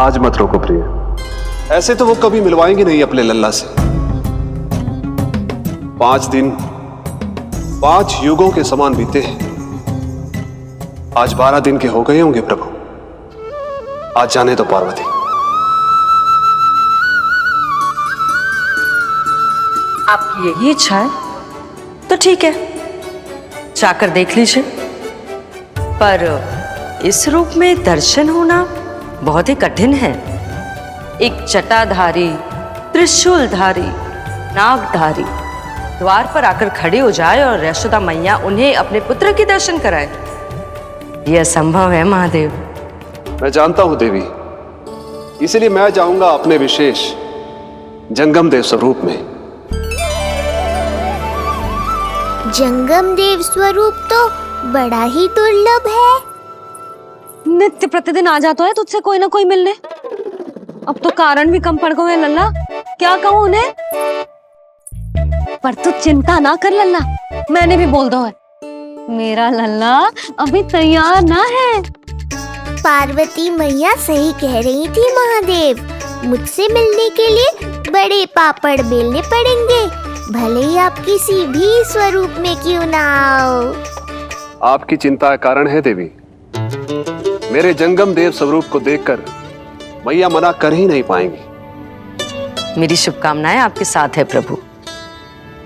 आज मत रोको प्रिय, ऐसे तो वो कभी मिलवाएंगे नहीं अपने लल्ला से। 5 दिन 5 युगों के समान बीते हैं, आज 12 दिन के हो गए होंगे प्रभु। आज जाने तो पार्वती। आपकी यही इच्छा है तो ठीक है, जाकर देख लीजिए। पर इस रूप में दर्शन होना बहुत ही कठिन है। एक जटाधारी, त्रिशूलधारी, नागधारी द्वार पर आकर खड़े हो जाए और यशोदा मैया उन्हें अपने पुत्र के दर्शन कराए, यह असंभव है महादेव। मैं जानता हूं देवी, इसलिए मैं जाऊंगा अपने विशेष जंगम देव स्वरूप में। जंगम देव स्वरूप तो बड़ा ही दुर्लभ है। नित्य प्रतिदिन आ जाता है तुझसे कोई ना कोई मिलने, अब तो कारण भी कम पड़ गए हैं लल्ला, क्या कहूँ उन्हें। पर तू चिंता ना कर लल्ला, मैंने भी बोल दो है, मेरा लल्ला अभी तैयार ना है। पार्वती मैया सही कह रही थी महादेव, मुझसे मिलने के लिए बड़े पापड़ बेलने पड़ेंगे, भले ही आप किसी भी स्वरूप में क्यों ना आओ। आपकी चिंता का कारण है देवी, मेरे जंगम देव स्वरूप को देखकर मैया मना कर ही नहीं पाएंगी। मेरी शुभकामनाएं आपके साथ है प्रभु।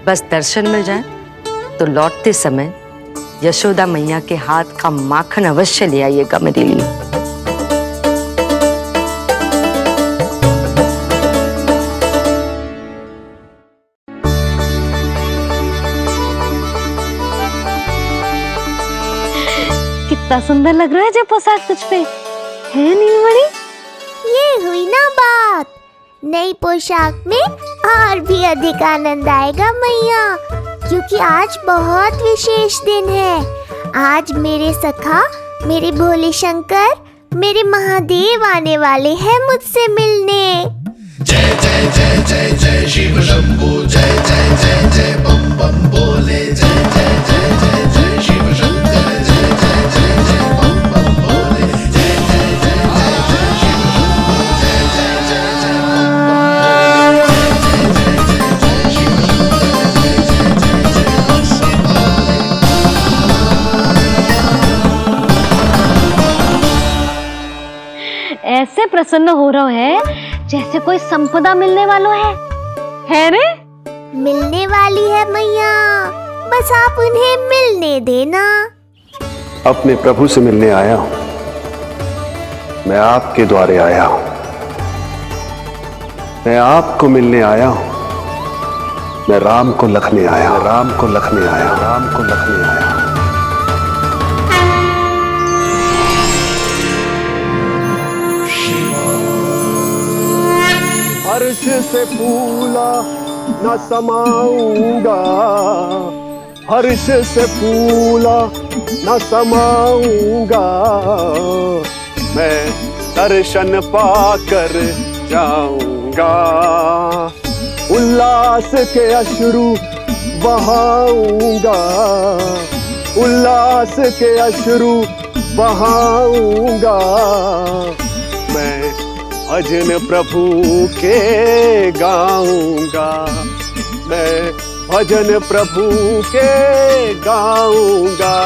बस दर्शन मिल जाए तो लौटते समय यशोदा मैया के हाथ का माखन अवश्य ले आइएगा मेरे लिए। कितना सुंदर लग रहा है जब पोशाक तुझ पे है नीलमणि। ये हुई ना बात, नई पोशाक में और भी अधिक आनंद आएगा मैया, क्योंकि आज बहुत विशेष दिन है। आज मेरे सखा, मेरे भोले शंकर, मेरे महादेव आने वाले हैं मुझसे मिलने। जय जय जय जय जय शिव शंभू, जय जय जय जय बम बम बोले, जय जय जय जय जय शिव शंकर, जय जय जय जय बम बम बोले, जय जय जय जय जय शिव शंभू, जय जय जय जय बम ऐसे प्रसन्न हो रहा है जैसे कोई संपदा मिलने वाला है रे। मिलने वाली है मैया, बस आप उन्हें मिलने देना। अपने प्रभु से मिलने आया हूं, मैं आपके द्वारे आया हूं, मैं आपको मिलने आया हूं, मैं राम को लखने आया, राम को लखने आया, राम को लखने आया। हर्ष से फूला न समाऊंगा, हर्ष से फूला न समाऊंगा, मैं दर्शन पाकर जाऊंगा, उल्लास के अश्रु बहाऊंगा, उल्लास के अश्रु बहाऊंगा, मैं भजन प्रभु के गाऊंगा, मैं भजन प्रभु के गाऊंगा।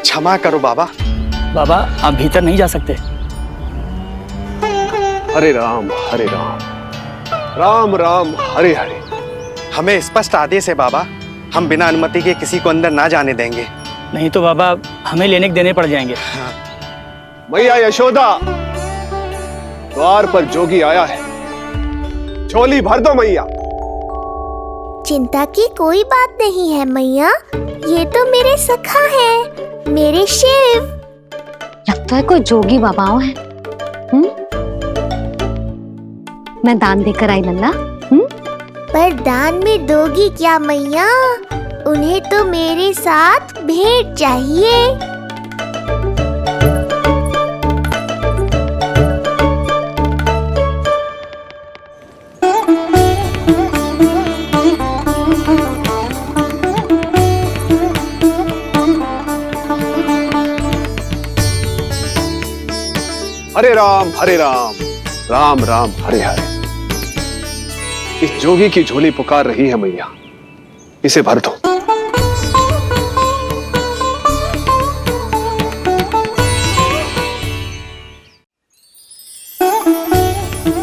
क्षमा करो बाबा। बाबा आप भीतर नहीं जा सकते। हरे राम हरे राम, राम राम हरे हरे। हमें स्पष्ट आदेश है बाबा, हम बिना अनुमति के किसी को अंदर ना जाने देंगे। नहीं तो बाबा हमें लेने के देने पड़ जाएंगे। मैया यशोदा, द्वार पर जोगी आया है, झोली भर दो मैया। चिंता की कोई बात नहीं है मैया, ये तो मेरे सखा है, मेरे शिव। लगता है कोई जोगी बाबाओं है। मैं दान देकर आई लल्ला। पर दान में दोगी क्या मैया, उन्हें तो मेरे साथ भेंट चाहिए। हरे राम राम राम हरे हरे। इस जोगी की झोली पुकार रही है मैया, इसे भर दो।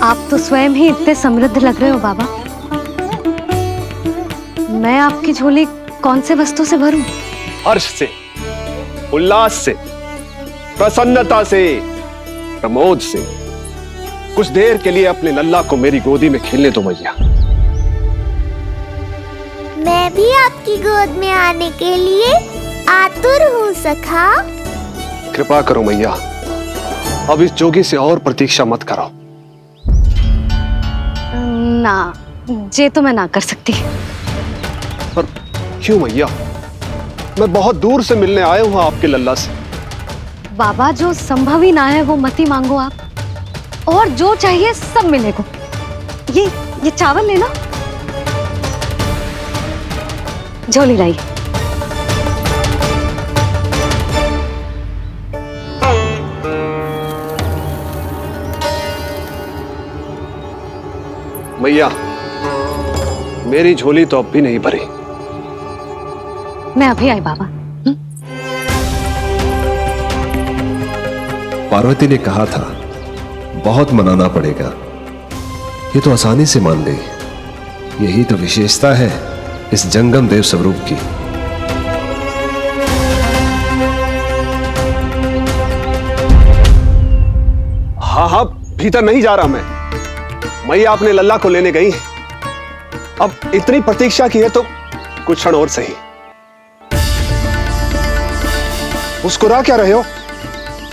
आप तो स्वयं ही इतने समृद्ध लग रहे हो बाबा। मैं आपकी झोली कौन से वस्तु से भरूं? हर्ष से, उल्लास से, प्रसन्नता से, प्रमोद से। कुछ देर के लिए अपने लल्ला को मेरी गोदी में खेलने दो मैया। मैं भी आपकी गोद में आने के लिए आतुर हूँ सखा। कृपा करो मैया, अब इस जोगी से और प्रतीक्षा मत करो। ना, जे तो मैं ना कर सकती। पर क्यों मैया? मैं बहुत दूर से मिलने आया हूँ आपके लल्ला से। बाबा, जो संभव ही ना है वो मत ही मांगो आप, और जो चाहिए सब मिलेगा। ये चावल लेना, झोली लाई। मैया, मेरी झोली तो अब भी नहीं भरी। मैं अभी आई बाबा। पार्वती ने कहा था बहुत मनाना पड़ेगा, ये तो आसानी से मान गई। यही तो विशेषता है इस जंगम देव स्वरूप की। हाँ हाँ, भीतर नहीं जा रहा मैं। मैया अपने लल्ला को लेने गई है। अब इतनी प्रतीक्षा की है तो कुछ क्षण और सही। मुस्कुरा क्या रहे हो?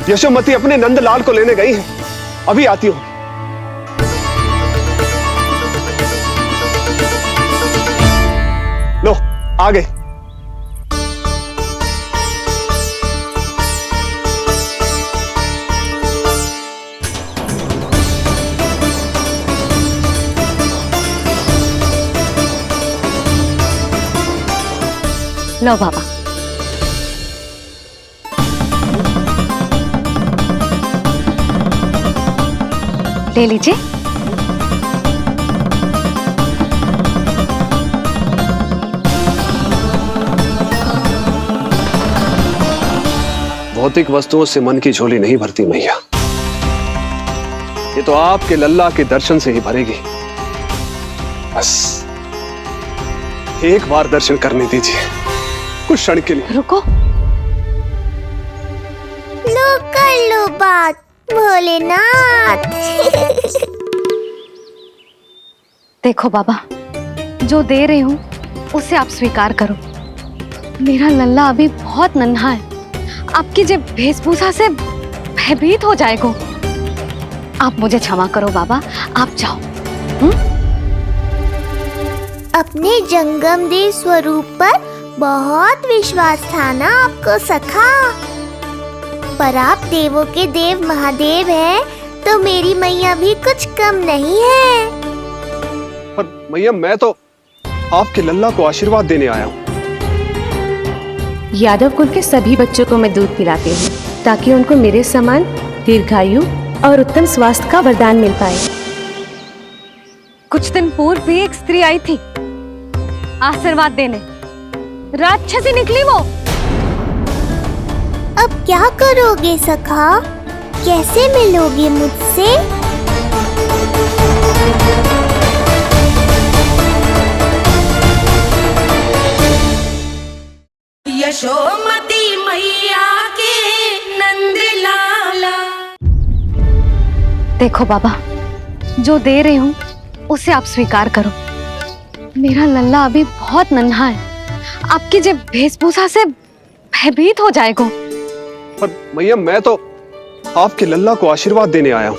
यशोमती अपने नंदलाल को लेने गई है, अभी आती हूं। लो, आ गए। लो बाबा। ले लीजिए। भौतिक वस्तुओं से मन की झोली नहीं भरती मैया, ये तो आपके लल्ला के दर्शन से ही भरेगी। बस एक बार दर्शन करने दीजिए, कुछ क्षण के लिए। रुको। लो कर लो बात भोलेनाथ। देखो बाबा, जो दे रही हूं उसे आप स्वीकार करो। मेरा लल्ला अभी बहुत नन्हा है, आपकी जब वेशभूषा से भयभीत हो जाएगा। आप मुझे क्षमा करो बाबा, आप जाओ। अपने जंगम देव स्वरूप पर बहुत विश्वास था ना आपको सखा। पर आप देवों के देव महादेव हैं, तो मेरी मैया भी कुछ कम नहीं है। पर मैया, मैं तो आपके लल्ला को आशीर्वाद देने आया हूँ। यादव कुल के सभी बच्चों को मैं दूध पिलाती हूँ, ताकि उनको मेरे समान दीर्घायु और उत्तम स्वास्थ्य का वरदान मिल पाए। कुछ दिन पूर्व भी एक स्त्री आई थी आशीर्वाद देने, राक्षसी निकली वो। अब क्या करोगे सखा? कैसे मिलोगे मुझसे? यशोमती मैया के नंद लाला। देखो बाबा, जो दे रही हूं उसे आप स्वीकार करो। मेरा लल्ला अभी बहुत नन्हा है, आपकी जब वेशभूषा से भयभीत हो जाएगा। पर मैया, मैं तो आपके लल्ला को आशीर्वाद देने आया हूँ।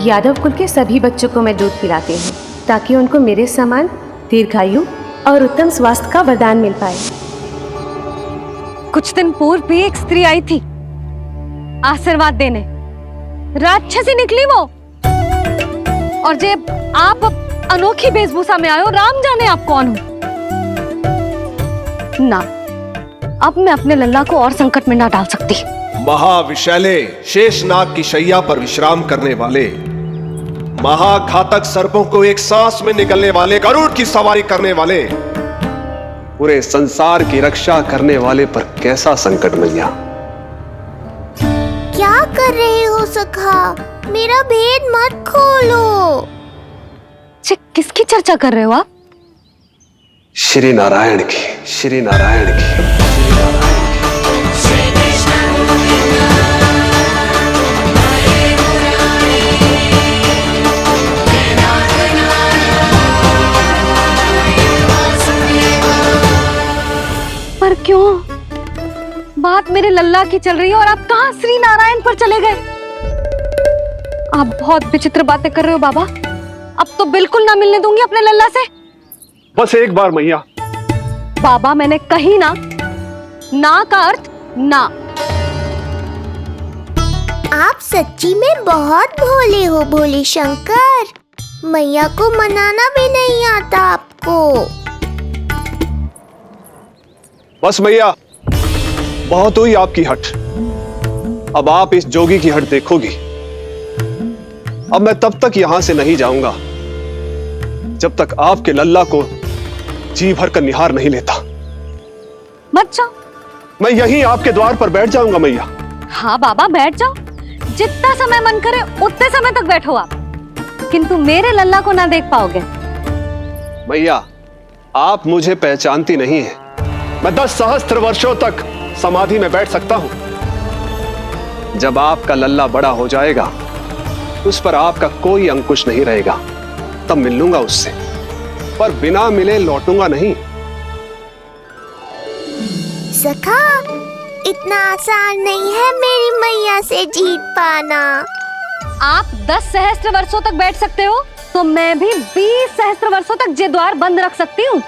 यादव कुल के सभी बच्चों को मैं दूध पिलाती हूँ, ताकि उनको मेरे समान दीर्घायु और उत्तम स्वास्थ्य का वरदान मिल पाए। कुछ दिन पूर्व भी एक स्त्री आई थी आशीर्वाद देने, राक्षसी निकली वो। और जब आप अनोखी वेशभूषा में आए हो, राम जाने आप कौन हो। ना, अब मैं अपने लल्ला को और संकट में ना डाल सकती। महाविशैले शेषनाग की शैया पर विश्राम करने वाले, महाघातक सर्पों को एक सांस में निगलने वाले, गरुड़ की सवारी करने वाले, पूरे संसार की रक्षा करने वाले पर कैसा संकट मैया। क्या कर रहे हो सखा? मेरा भेद मत खोलो। किसकी चर्चा कर रहे हो आप? श्री नारायण की, श्री नारायण की। पर क्यों? बात मेरे लल्ला की चल रही है और आप कहां श्री नारायण पर चले गए? आप बहुत विचित्र बातें कर रहे हो बाबा। अब तो बिल्कुल ना मिलने दूंगी अपने लल्ला से। बस एक बार मैया। बाबा मैंने कही ना, ना का अर्थ ना। आप सच्ची में बहुत भोले हो भोले शंकर। मैया को मनाना भी नहीं आता आपको। बस मैया, बहुत हुई आपकी हट। अब आप इस जोगी की हट देखोगी। अब मैं तब तक यहां से नहीं जाऊंगा जब तक आपके लल्ला को जी भर कर निहार नहीं लेता। मत जाओ। मैं यहीं आपके द्वार पर बैठ जाऊंगा मैया। हाँ बाबा बैठ जाओ, जितना समय मन करे उतने समय तक बैठो आप, किंतु मेरे लल्ला को ना देख पाओगे। मैया, आप मुझे पहचानती नहीं है। मैं 10 सहस्त्र वर्षों तक समाधि में बैठ सकता हूं। जब आपका लल्ला बड़ा हो जाएगा, उस पर आपका कोई अंकुश नहीं रहेगा, तब मिल लूंगा उससे, पर बिना मिले लौटूंगा नहीं। सखा, इतना आसान नहीं है मेरी मैया से जीत पाना। आप 10 सहस्त्र वर्षों तक बैठ सकते हो, तो मैं भी 20 सहस्त्र वर्षों तक ये द्वार बंद रख सकती हूँ।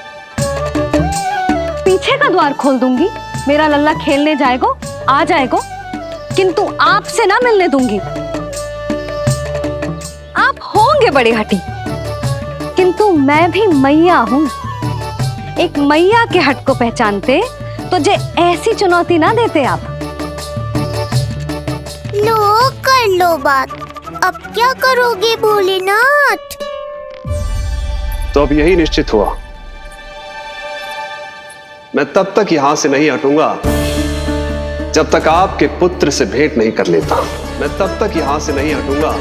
पीछे का द्वार खोल दूंगी, मेरा लल्ला खेलने जाएगा, आ जाएगा, किंतु आपसे ना मिलने दूंगी। आप होंगे बड़ी हठी, किंतु मैं भी मैया हूँ। एक मैया के हट को पहचानते तो जे ऐसी चुनौती ना देते आप। लो कर लो बात। अब क्या करोगे भोलेनाथ? तो अब यही निश्चित हुआ, मैं तब तक यहां से नहीं हटूंगा जब तक आपके पुत्र से भेंट नहीं कर लेता। मैं तब तक यहां से नहीं हटूंगा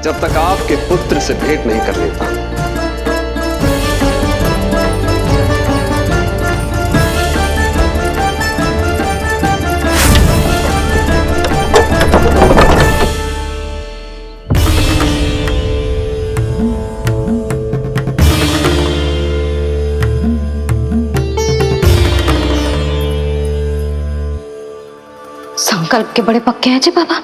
जब तक आपके पुत्र से भेंट नहीं कर लेता। संकल्प के बड़े पक्के हैं जी बाबा।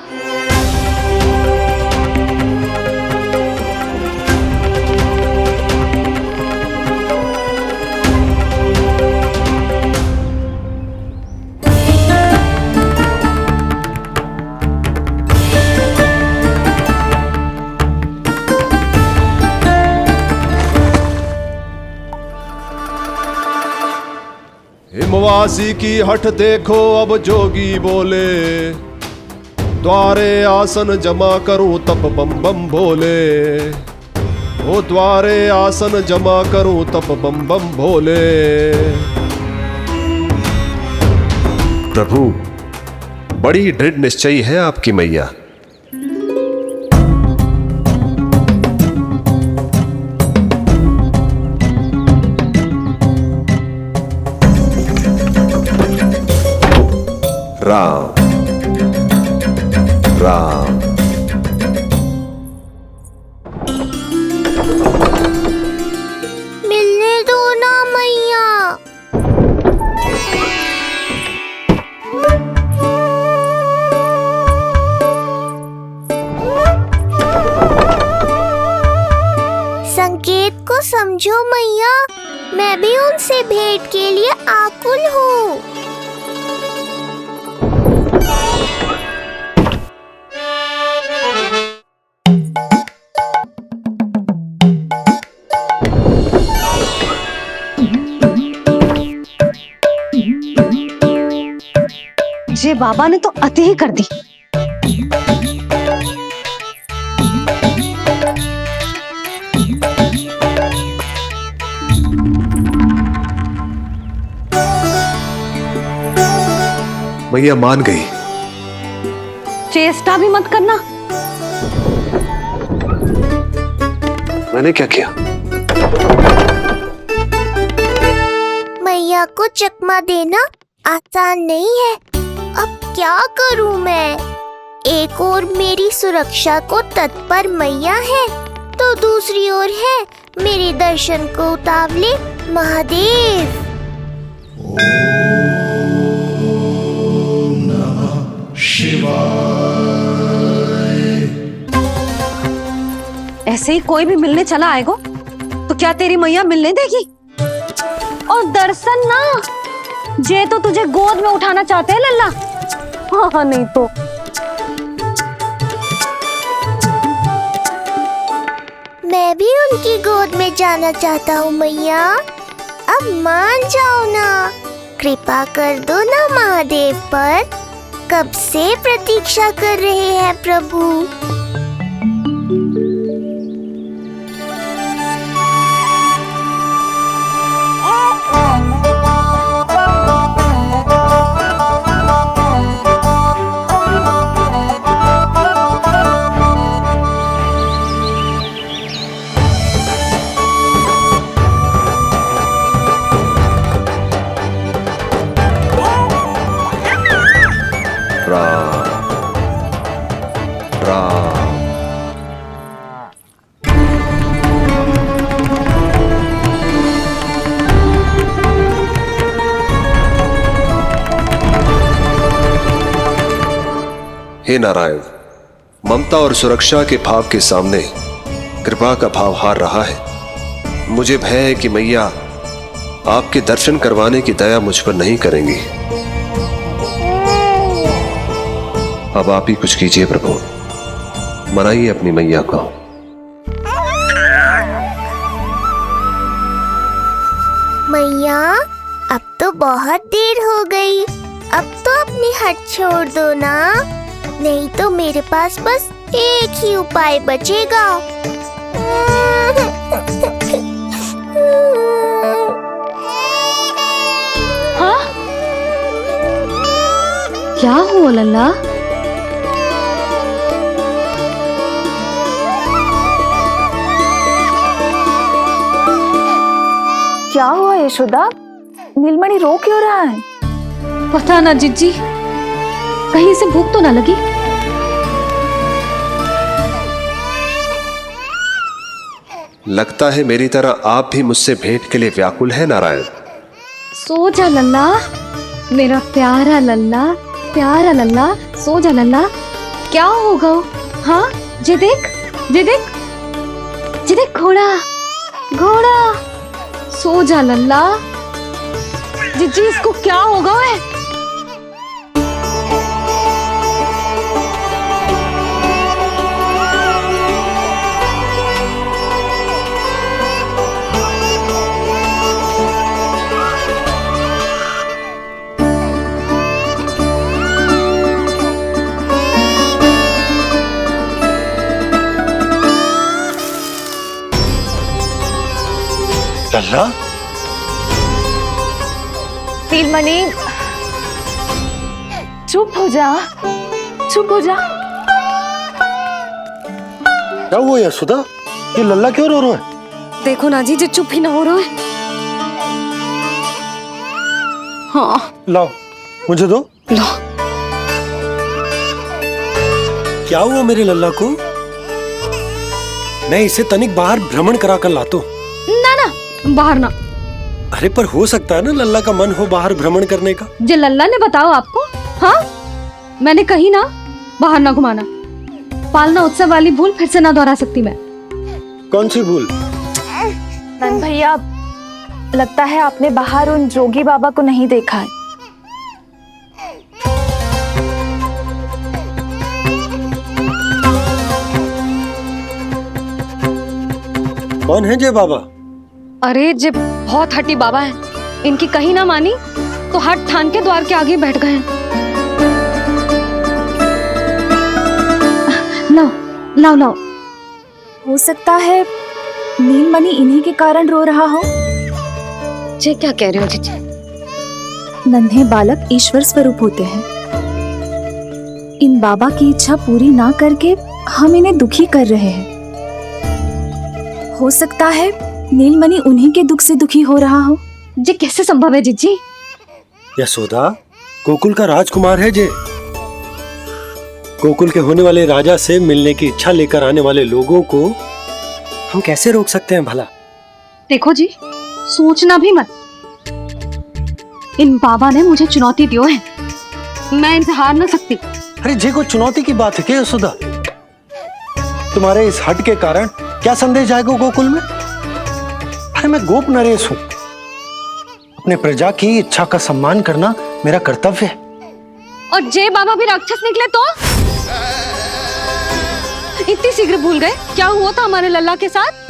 हिमवासी की हठ देखो अब जोगी बोले, द्वारे आसन जमा करूं तप बम बम भोले। ओ द्वारे आसन जमा करूं तप बम बम भोले। प्रभु, बड़ी दृढ़ निश्चयी है आपकी मैया। राम राम। मिलने दो ना मैया। संकेत को समझो मैया, मैं भी उनसे भेंट के लिए आकुल हूँ। जे बाबा ने तो अति ही कर दी। मैया मान गई। चेष्टा भी मत करना। मैंने क्या किया? मैया को चकमा देना आसान नहीं है। अब क्या करूं मैं? एक ओर मेरी सुरक्षा को तत्पर मैया है, तो दूसरी ओर है मेरे दर्शन को उतावले महादेव। ऐसे ही कोई भी मिलने चला आएगा तो क्या तेरी मैया मिलने देगी? और दर्शन ना, जे तो तुझे गोद में उठाना चाहते हैं लल्ला। हाँ नहीं तो मैं भी उनकी गोद में जाना चाहता हूँ मैया। अब मान जाओ ना, कृपा कर दो ना महादेव पर। कब से प्रतीक्षा कर रहे हैं प्रभु। हे नारायण, ममता और सुरक्षा के भाव के सामने कृपा का भाव हार रहा है। मुझे भय है कि मैया आपके दर्शन करवाने की दया मुझ पर नहीं करेंगी। अब आप ही कुछ कीजिए प्रभु, मनाइए अपनी मैया को। मैया अब तो बहुत देर हो गई। अब तो अपनी हट छोड़ दो ना, नहीं तो मेरे पास बस एक ही उपाय बचेगा। हाँ? क्या हुआ लल्ला? क्या हुआ यशोदा? नीलमणि रो क्यों रहा है? पता ना जीजी, कहीं से भूख तो ना लगी? लगता है मेरी तरह आप भी मुझसे भेंट के लिए व्याकुल है नारायण। सो जा लल्ला, मेरा प्यारा लल्ला, प्यारा लल्ला, सो जा लल्ला। क्या होगा? हाँ जे देख, जे देख, जे देख, घोड़ा, घोड़ा। सो जा लल्ला। जीजी इसको क्या होगा? है लल्ला? नीलमणि चुप हो जा, चुप हो जा। क्या हुआ यशोदा? ये लल्ला क्यों रो रहा है? देखो ना जी, जो चुप ही ना हो रहा है। हाँ लाओ, मुझे दो। लो। क्या हुआ मेरे लल्ला को? मैं इसे तनिक बाहर भ्रमण करा कर लाता हूँ। ना ना, बाहर ना। अरे पर हो सकता है ना लल्ला का मन हो बाहर भ्रमण करने का। जो लल्ला ने बताओ आपको? हाँ, मैंने कही ना बाहर ना घुमाना। पालना उत्सव वाली भूल फिर से ना दोहरा सकती मैं। कौन सी भूल? नंद भैया, लगता है आपने बाहर उन जोगी बाबा को नहीं देखा है। कौन है जय बाबा? अरे जे बहुत हट्टी बाबा है, इनकी कहीं ना मानी तो हाथ ठान के द्वार के आगे बैठ गए हैं। लाओ लाओ लाओ। हो सकता है नीलमणि इन्हीं के कारण रो रहा हो। जी क्या कह रहे हो जीजी? नन्हे बालक ईश्वर स्वरूप होते हैं। इन बाबा की इच्छा पूरी ना करके हम इन्हें दुखी कर रहे हैं। हो सकता है नीलमणि उन्हीं के दुख से दुखी हो रहा हो। जी कैसे संभव है जीजी? यशोदा, गोकुल का राजकुमार है जे। गोकुल के होने वाले राजा से मिलने की इच्छा लेकर आने वाले लोगों को हम कैसे रोक सकते हैं भला? देखो जी, सोचना भी मत। इन बाबा ने मुझे चुनौती दियो है, मैं इनसे हार ना सकती। अरे जे को चुनौती की बात है क्या यशोदा? तुम्हारे इस हट के कारण क्या संदेश जाएगा गोकुल में? अरे मैं गोप नरेश हूं। अपने प्रजा की इच्छा का सम्मान करना मेरा कर्तव्य है। और जे बाबा भी राक्षस निकले तो? इतनी शीघ्र भूल गए क्या हुआ था हमारे लल्ला के साथ?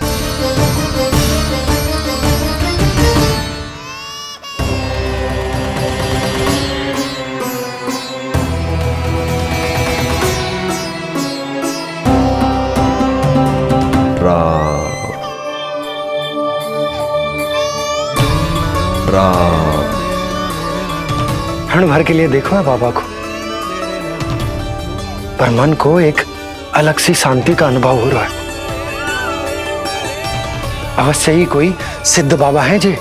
क्षण भर के लिए देखो है बाबा को, पर मन को एक अलग सी शांति का अनुभव हो रहा है। अवश्य ही कोई सिद्ध बाबा है जी।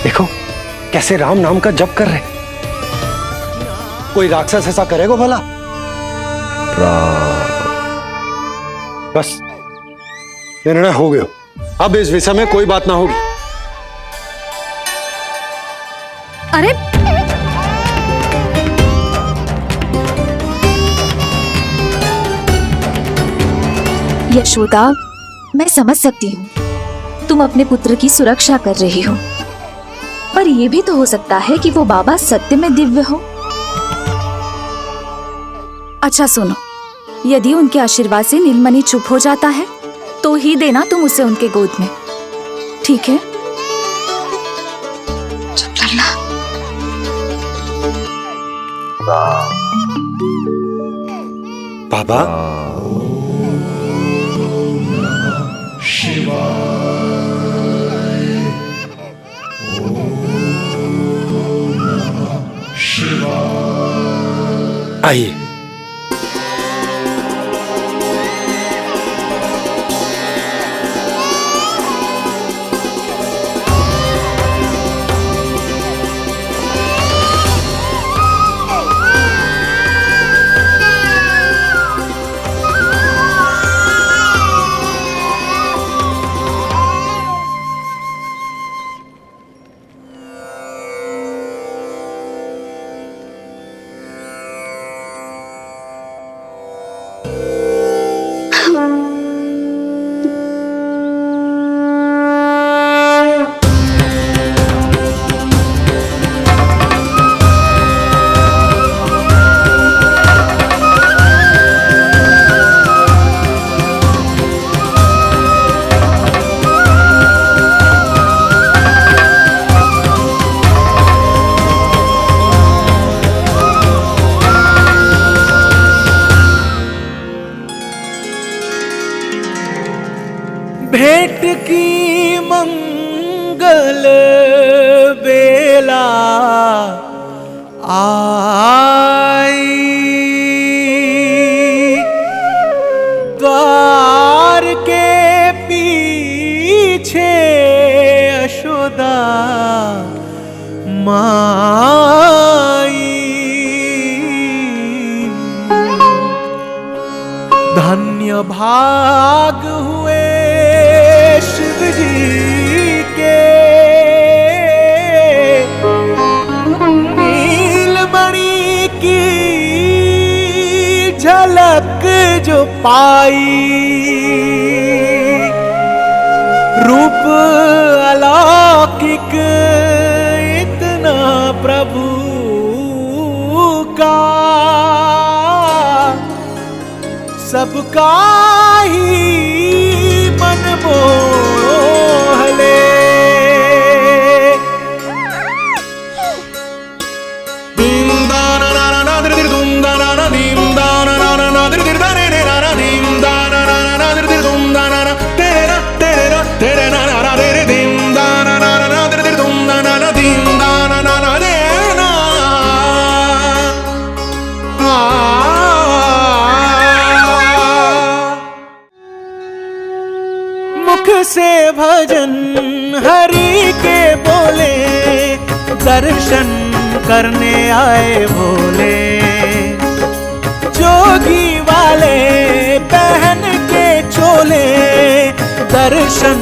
देखो कैसे राम नाम का जप कर रहे। कोई राक्षस ऐसा करेगा भला? बस निर्णय हो गया, अब इस विषय में कोई बात ना होगी। अरे यशोदा, मैं समझ सकती हूँ तुम अपने पुत्र की सुरक्षा कर रही हो, पर यह भी तो हो सकता है कि वो बाबा सत्य में दिव्य हो। अच्छा सुनो, यदि उनके आशीर्वाद से नीलमणि चुप हो जाता है तो ही देना तुम उसे उनके गोद में, ठीक है? चुप लल्ला। बाबा आइए। भेंट की मंगल बेला आई, द्वार के पीछे यशोदा माई। धन्य भाग हुए शिव जी के, नीलमणि की झलक जो पाई। रूप अलौकिक इतना प्रभु का, सबका ही मन मोह ले। वृंदावन से भजन हरि के बोले, दर्शन करने आए भोले। जोगी वाले पहन के चोले, दर्शन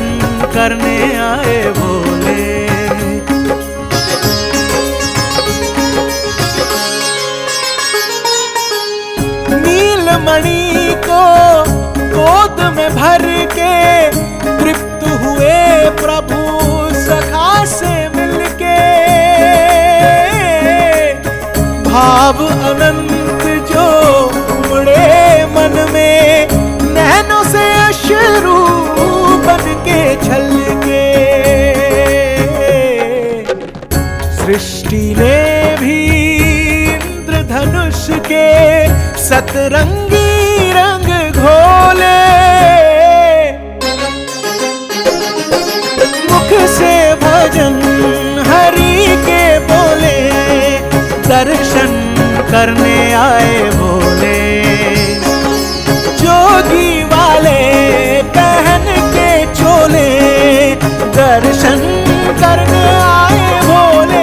करने आए भोले। नीलमणि को गोद में भर के तृप्त हुए प्रभु सखा से मिलके। भाव अनंत जो उमड़े मन में, नैनों से अश्रु बन के छलके। सृष्टि ने भी इंद्रधनुष के सतरंगी रंग घोले। मुख से भजन हरि के बोले, दर्शन करने आए भोले। जोगी वाले पहन के चोले, दर्शन करने आए भोले।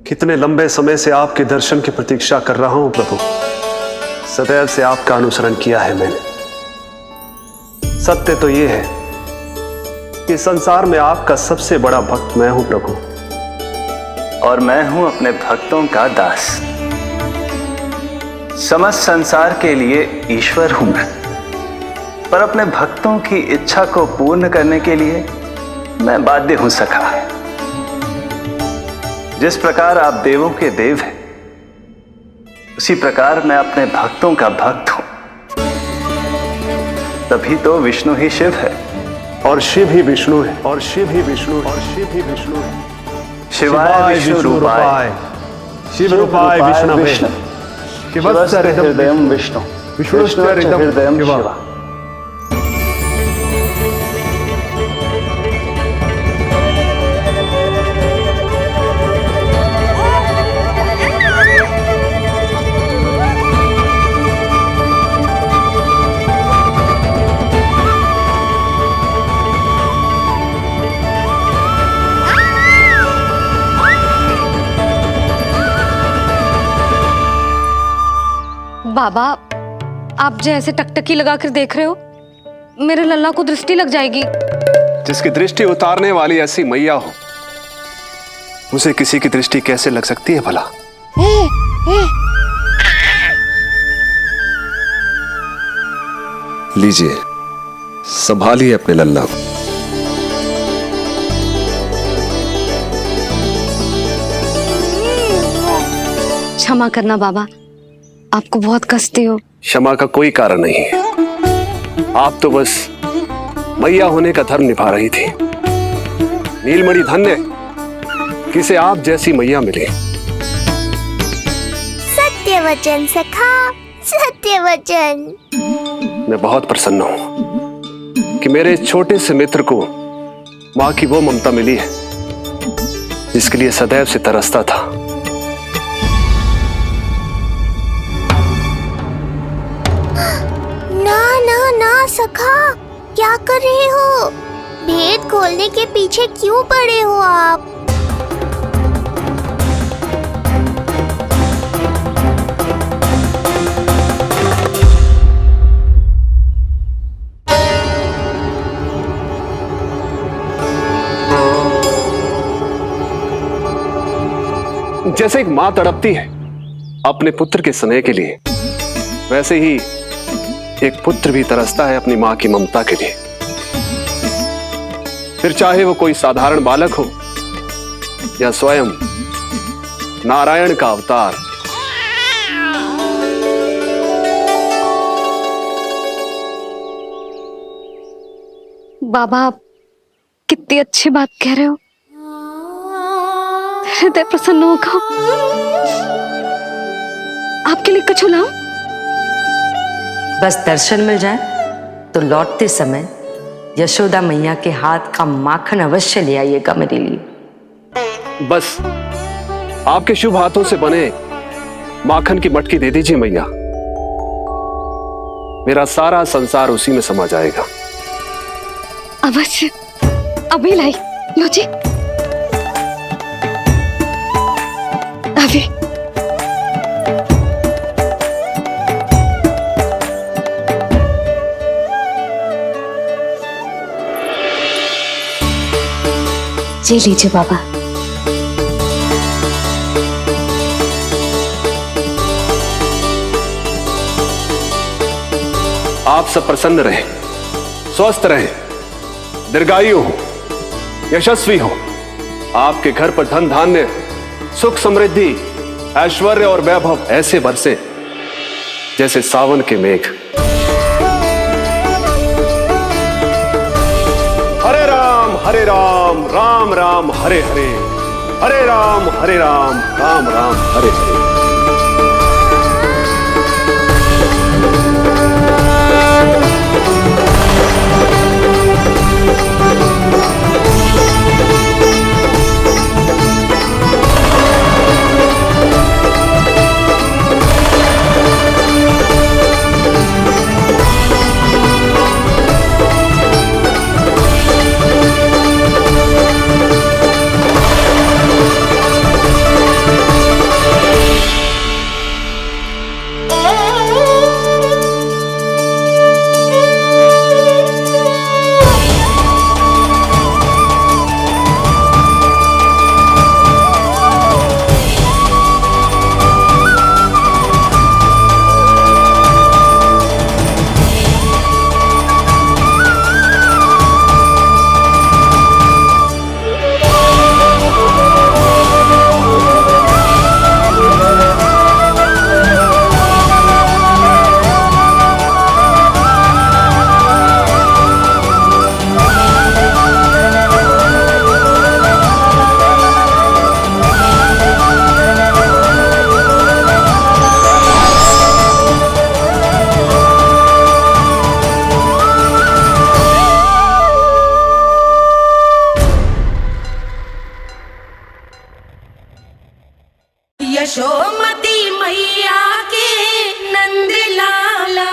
कितने लंबे समय से आपके दर्शन की प्रतीक्षा कर रहा हूं प्रभु। सदैव से आपका अनुसरण किया है मैंने। सत्य तो यह है कि संसार में आपका सबसे बड़ा भक्त मैं हूं प्रभु, और मैं हूं अपने भक्तों का दास। समस्त संसार के लिए ईश्वर हूं मैं, पर अपने भक्तों की इच्छा को पूर्ण करने के लिए मैं बाध्य हूं सखा। जिस प्रकार आप देवों के देव हैं, उसी प्रकार मैं अपने भक्तों का भक्त हूं। तभी तो विष्णु ही शिव है, और शिव ही विष्णु है, और शिव ही विष्णु है, और शिव ही विष्णु है। शिवाय विष्णु रूपाय, शिव रूपाय विष्णवे, शिवस्य हृदयं विष्णु, विष्णुस्य हृदयं शिव। बाबा, आप जो ऐसे टकटकी लगाकर देख रहे हो, मेरे लल्ला को दृष्टि लग जाएगी। जिसकी दृष्टि उतारने वाली ऐसी मैया हो, उसे किसी की दृष्टि कैसे लग सकती है भला? लीजिए, संभालिए अपने लल्ला को। क्षमा करना बाबा, आपको बहुत कष्ट हो। क्षमा का कोई कारण नहीं है। आप तो बस मैया होने का धर्म निभा रही थी। नीलमणि धन्य किसे आप जैसी मैया मिले। सत्य वचन सखा, सत्य वचन। मैं बहुत प्रसन्न हूं कि मेरे छोटे से मित्र को मां की वो ममता मिली है जिसके लिए सदैव से तरसता था। ना ना ना सखा, क्या कर रहे हो? भेद खोलने के पीछे क्यों पड़े हो आप? जैसे एक मां तड़पती है अपने पुत्र के स्नेह के लिए, वैसे ही एक पुत्र भी तरसता है अपनी मां की ममता के लिए। फिर चाहे वो कोई साधारण बालक हो या स्वयं नारायण का अवतार। बाबा, आप कितनी अच्छी बात कह रहे हो। हृदय प्रसन्न होगा। आपके लिए कछु लाऊं? बस दर्शन मिल जाए तो लौटते समय यशोदा मैया के हाथ का माखन अवश्य ले आइएगा मेरे लिए। बस आपके शुभ हाथों से बने माखन की मटकी दे दीजिए मैया, मेरा सारा संसार उसी में समा जाएगा। अवश्य, अभी लाई। लो जी, अभी। जी लीजिए बाबा। आप सब प्रसन्न रहें, स्वस्थ रहें, दीर्घायु हो, यशस्वी हो। आपके घर पर धन धान्य, सुख समृद्धि, ऐश्वर्य और वैभव ऐसे बरसे जैसे सावन के मेघ। हरे राम राम राम हरे हरे, हरे राम राम राम हरे हरे। यशोमती मैया के नंद लाला।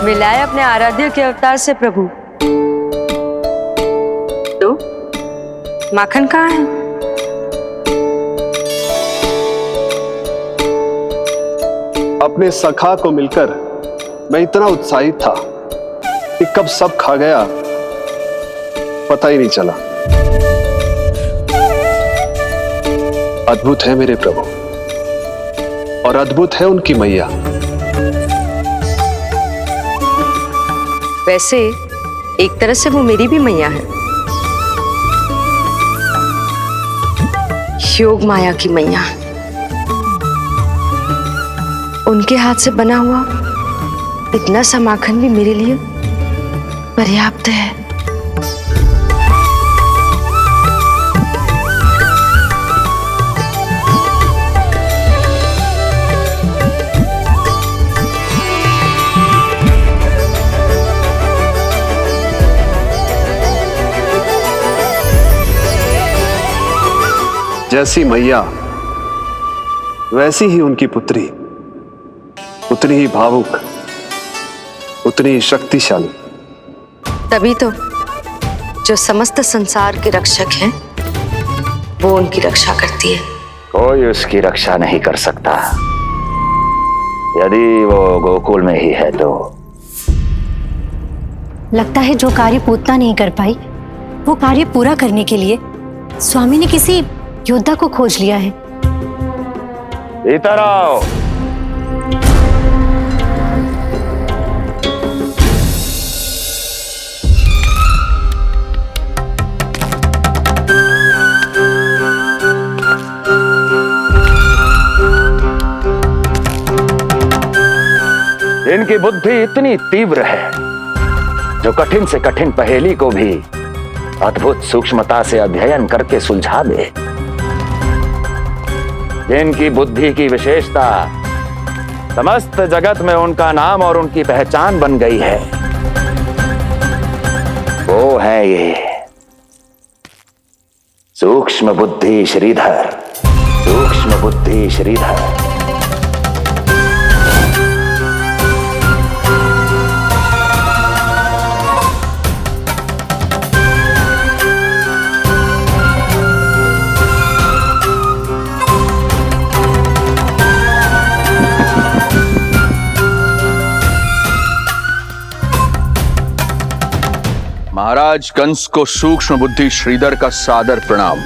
मिलाए अपने आराध्य के अवतार से प्रभु। तो माखन कहाँ है? अपने सखा को मिलकर मैं इतना उत्साहित था कि कब सब खा गया पता ही नहीं चला। अद्भुत है मेरे प्रभु और अद्भुत है उनकी मैया। वैसे एक तरह से वो मेरी भी मैया है, योग माया की मैया। उनके हाथ से बना हुआ इतना सा माखन भी मेरे लिए पर्याप्त है। जैसी मैया वैसी ही उनकी पुत्री, उतनी ही भावुक, उतनी ही शक्तिशाली। तभी तो जो समस्त संसार के रक्षक हैं वो उनकी रक्षा करती है। कोई उसकी रक्षा नहीं कर सकता यदि वो गोकुल में ही है तो। लगता है जो कार्य पूतना नहीं कर पाई वो कार्य पूरा करने के लिए स्वामी ने किसी योद्धा को खोज लिया है। इधर आओ। इनकी बुद्धि इतनी तीव्र है जो कठिन से कठिन पहेली को भी अद्भुत सूक्ष्मता से अध्ययन करके सुलझा दे। जिनकी बुद्धि की विशेषता समस्त जगत में उनका नाम और उनकी पहचान बन गई है, वो है ये सूक्ष्म बुद्धि श्रीधर। सूक्ष्म बुद्धि श्रीधर। महाराज कंस को सूक्ष्म बुद्धि श्रीधर का सादर प्रणाम।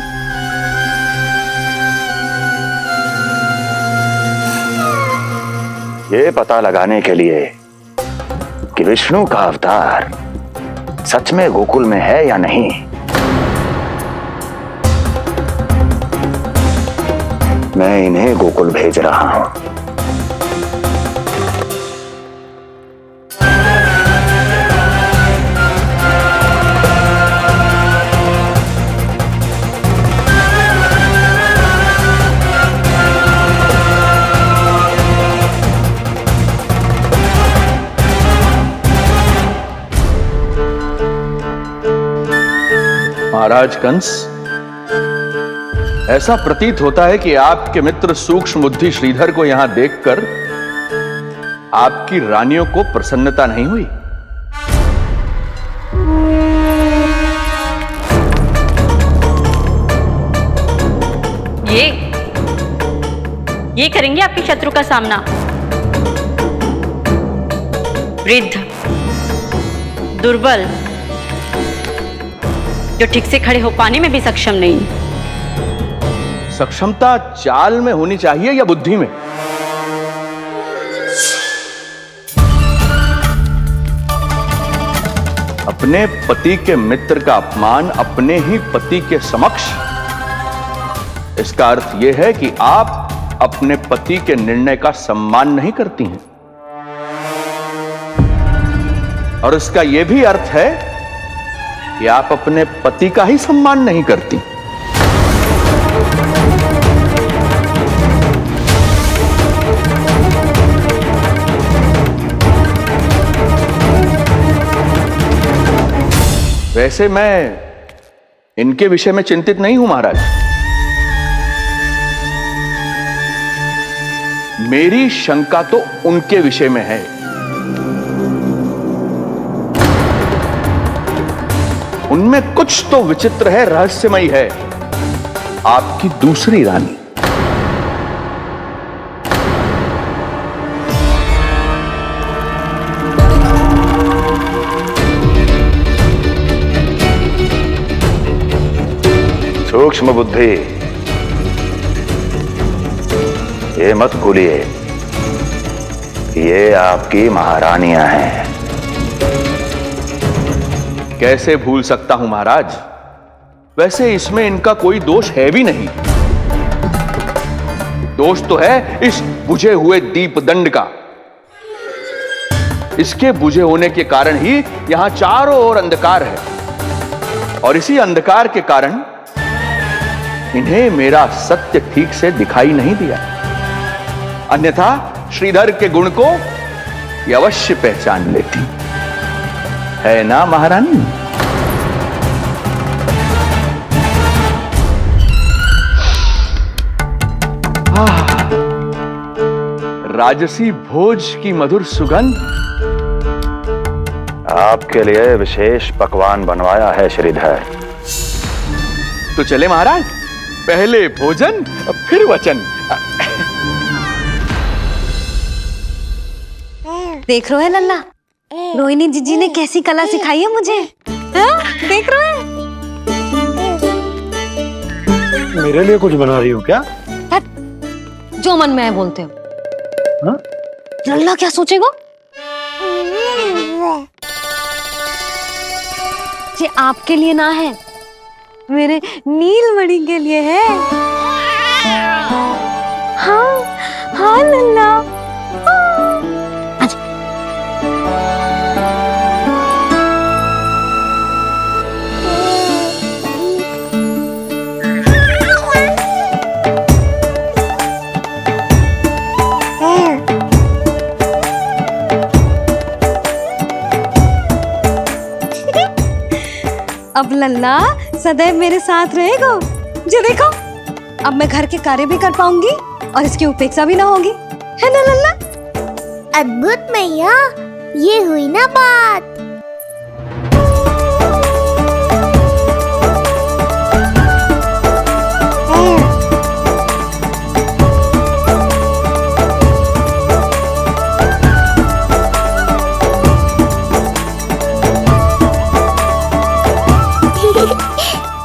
ये पता लगाने के लिए कि विष्णु का अवतार सच में गोकुल में है या नहीं, मैं इन्हें गोकुल भेज रहा हूं। महाराज कंस, ऐसा प्रतीत होता है कि आपके मित्र सूक्ष्म बुद्धि श्रीधर को यहां देखकर आपकी रानियों को प्रसन्नता नहीं हुई। ये करेंगे आपके शत्रु का सामना। वृद्ध, दुर्बल, जो ठीक से खड़े हो पाने में भी सक्षम नहीं। सक्षमता चाल में होनी चाहिए या बुद्धि में? अपने पति के मित्र का अपमान अपने ही पति के समक्ष, इसका अर्थ यह है कि आप अपने पति के निर्णय का सम्मान नहीं करती हैं। और इसका यह भी अर्थ है कि आप अपने पति का ही सम्मान नहीं करती। वैसे मैं इनके विषय में चिंतित नहीं हूं महाराज। मेरी शंका तो उनके विषय में है। उनमें कुछ तो विचित्र है, रहस्यमयी है। आपकी दूसरी रानी। सूक्ष्म बुद्धि, ये मत भूलिए कि ये आपकी महारानियां हैं। कैसे भूल सकता हूं महाराज? वैसे इसमें इनका कोई दोष है भी नहीं। दोष तो है इस बुझे हुए दीपदंड का। इसके बुझे होने के कारण ही यहां चारों ओर अंधकार है, और इसी अंधकार के कारण इन्हें मेरा सत्य ठीक से दिखाई नहीं दिया। अन्यथा श्रीधर के गुण को ये अवश्य पहचान लेती, है ना महारानी? राजसी भोज की मधुर सुगंध। आपके लिए विशेष पकवान बनवाया है श्रीधर। तो चले महाराज, पहले भोजन फिर वचन। देख रहे हो लल्ला, रोहिणी जीजी ने कैसी कला सिखाई है मुझे। हाँ? देख रहे हो? मेरे लिए कुछ बना रही हो क्या? जो मन में है बोलते हो। हाँ? लल्ला क्या सोचेगा? ये आपके लिए ना है, मेरे नीलमणि के लिए है। हाँ हाँ लल्ला। अब लल्ला सदैव मेरे साथ रहेगा। जो देखो, अब मैं घर के कार्य भी कर पाऊंगी और इसकी उपेक्षा भी ना होगी, है ना लल्ला? अद्भुत मैया, ये हुई ना बात।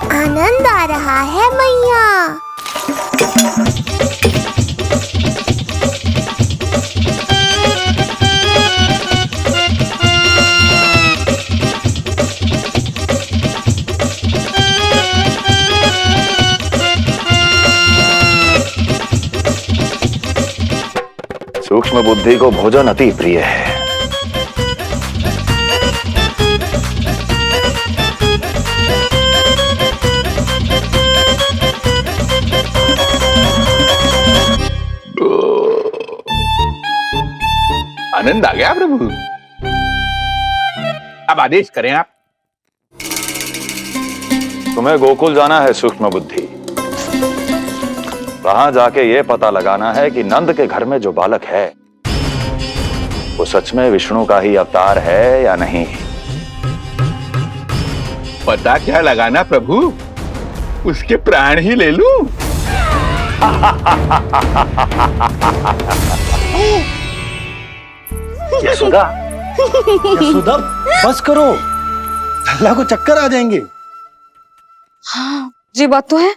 आनंद आ रहा है मैया। सूक्ष्म बुद्धि को भोजन अति प्रिय है। आनंद आ गया प्रभु। अब आदेश करें आप। तुम्हें गोकुल जाना है सूक्ष्म बुद्धि। वहां जाके ये पता लगाना है कि नंद के घर में जो बालक है वो सच में विष्णु का ही अवतार है या नहीं। पता क्या लगाना प्रभु, उसके प्राण ही ले लूं। यशोदा, यशोदा बस करो, लल्ला को चक्कर आ जाएंगे। हाँ, ये बात तो है।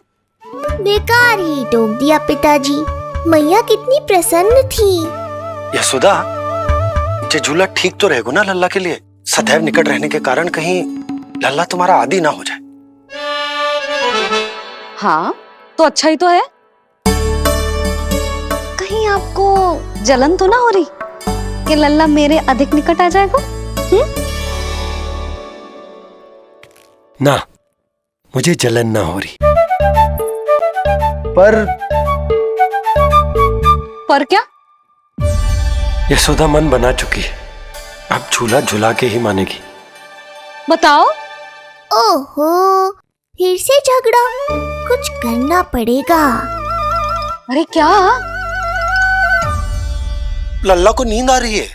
बेकार ही टोक दिया पिताजी। मैया कितनी प्रसन्न थी। यशोदा, ये झूला ठीक तो रहेगा ना लल्ला के लिए? सदैव निकट रहने के कारण कहीं लल्ला तुम्हारा आदी ना हो जाए। हाँ, तो अच्छा ही तो है। कहीं आपको जलन तो ना हो रही कि लल्ला मेरे अधिक निकट आ जाएगा? ना, मुझे जलन ना हो रही। पर क्या? यशोदा मन बना चुकी है, अब झूला झूला के ही मानेगी। बताओ। ओहो, फिर से झगड़ा। कुछ करना पड़ेगा। अरे क्या? लल्ला को नींद आ रही है।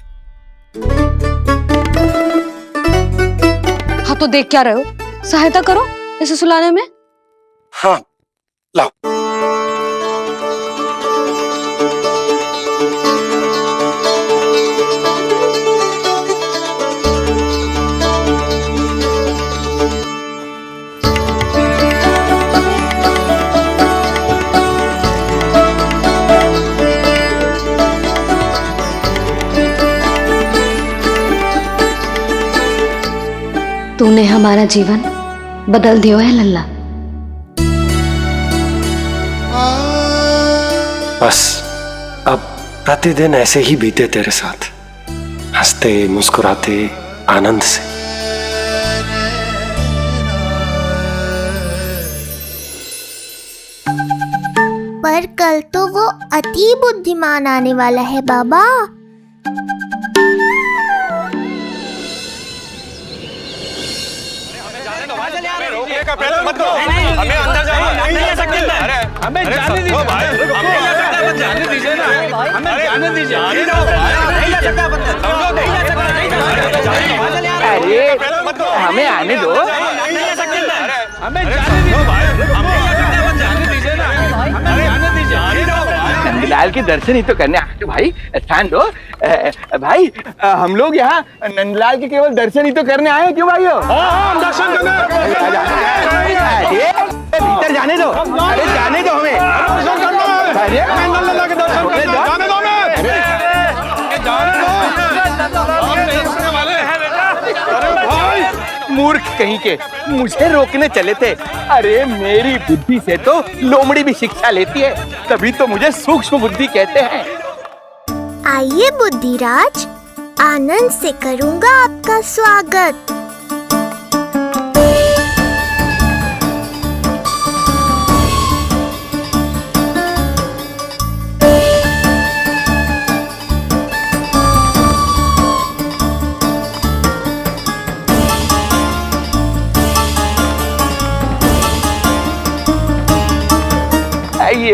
हाँ तो देख क्या रहे हो, सहायता करो इसे सुलाने में। हाँ, लाओ। तूने हमारा जीवन बदल दियो है लल्ला। बस अब प्रतिदिन ऐसे ही बीते तेरे साथ, हंसते मुस्कुराते आनंद से। पर कल तो वो अति बुद्धिमान आने वाला है बाबा। हमें अंदर जाने नहीं ले सकते। अरे हमें जाने दीजिए भाई, हमें जाने दीजिए ना, हमें जाने दीजिए। नहीं ले सकता बंदा, नहीं ले सकता, नहीं ले सकता। अरे हमें आने दो। नहीं ले सकते। हमें जाने दीजिए भाई, हमें जाने दीजिए ना, हमें जाने दीजिए। नंदलाल के दर्शन ही तो करने आए थे भाई, स्थान दो। भाई हम लोग यहाँ नंदलाल के केवल दर्शन ही तो करने आए हैं, क्यों भाइयों? हम दर्शन करने। भीतर जाने दो। अरे जाने दो हमें। नंदलाल के दर्शन करने जाने दो हमें। जाने दो। मूर्ख कहीं के, मुझे रोकने चले थे। अरे मेरी बुद्धि से तो लोमड़ी भी शिक्षा लेती है, तभी तो मुझे सूक्ष्म बुद्धि कहते हैं। आइए बुद्धिराज, आनंद से करूंगा आपका स्वागत।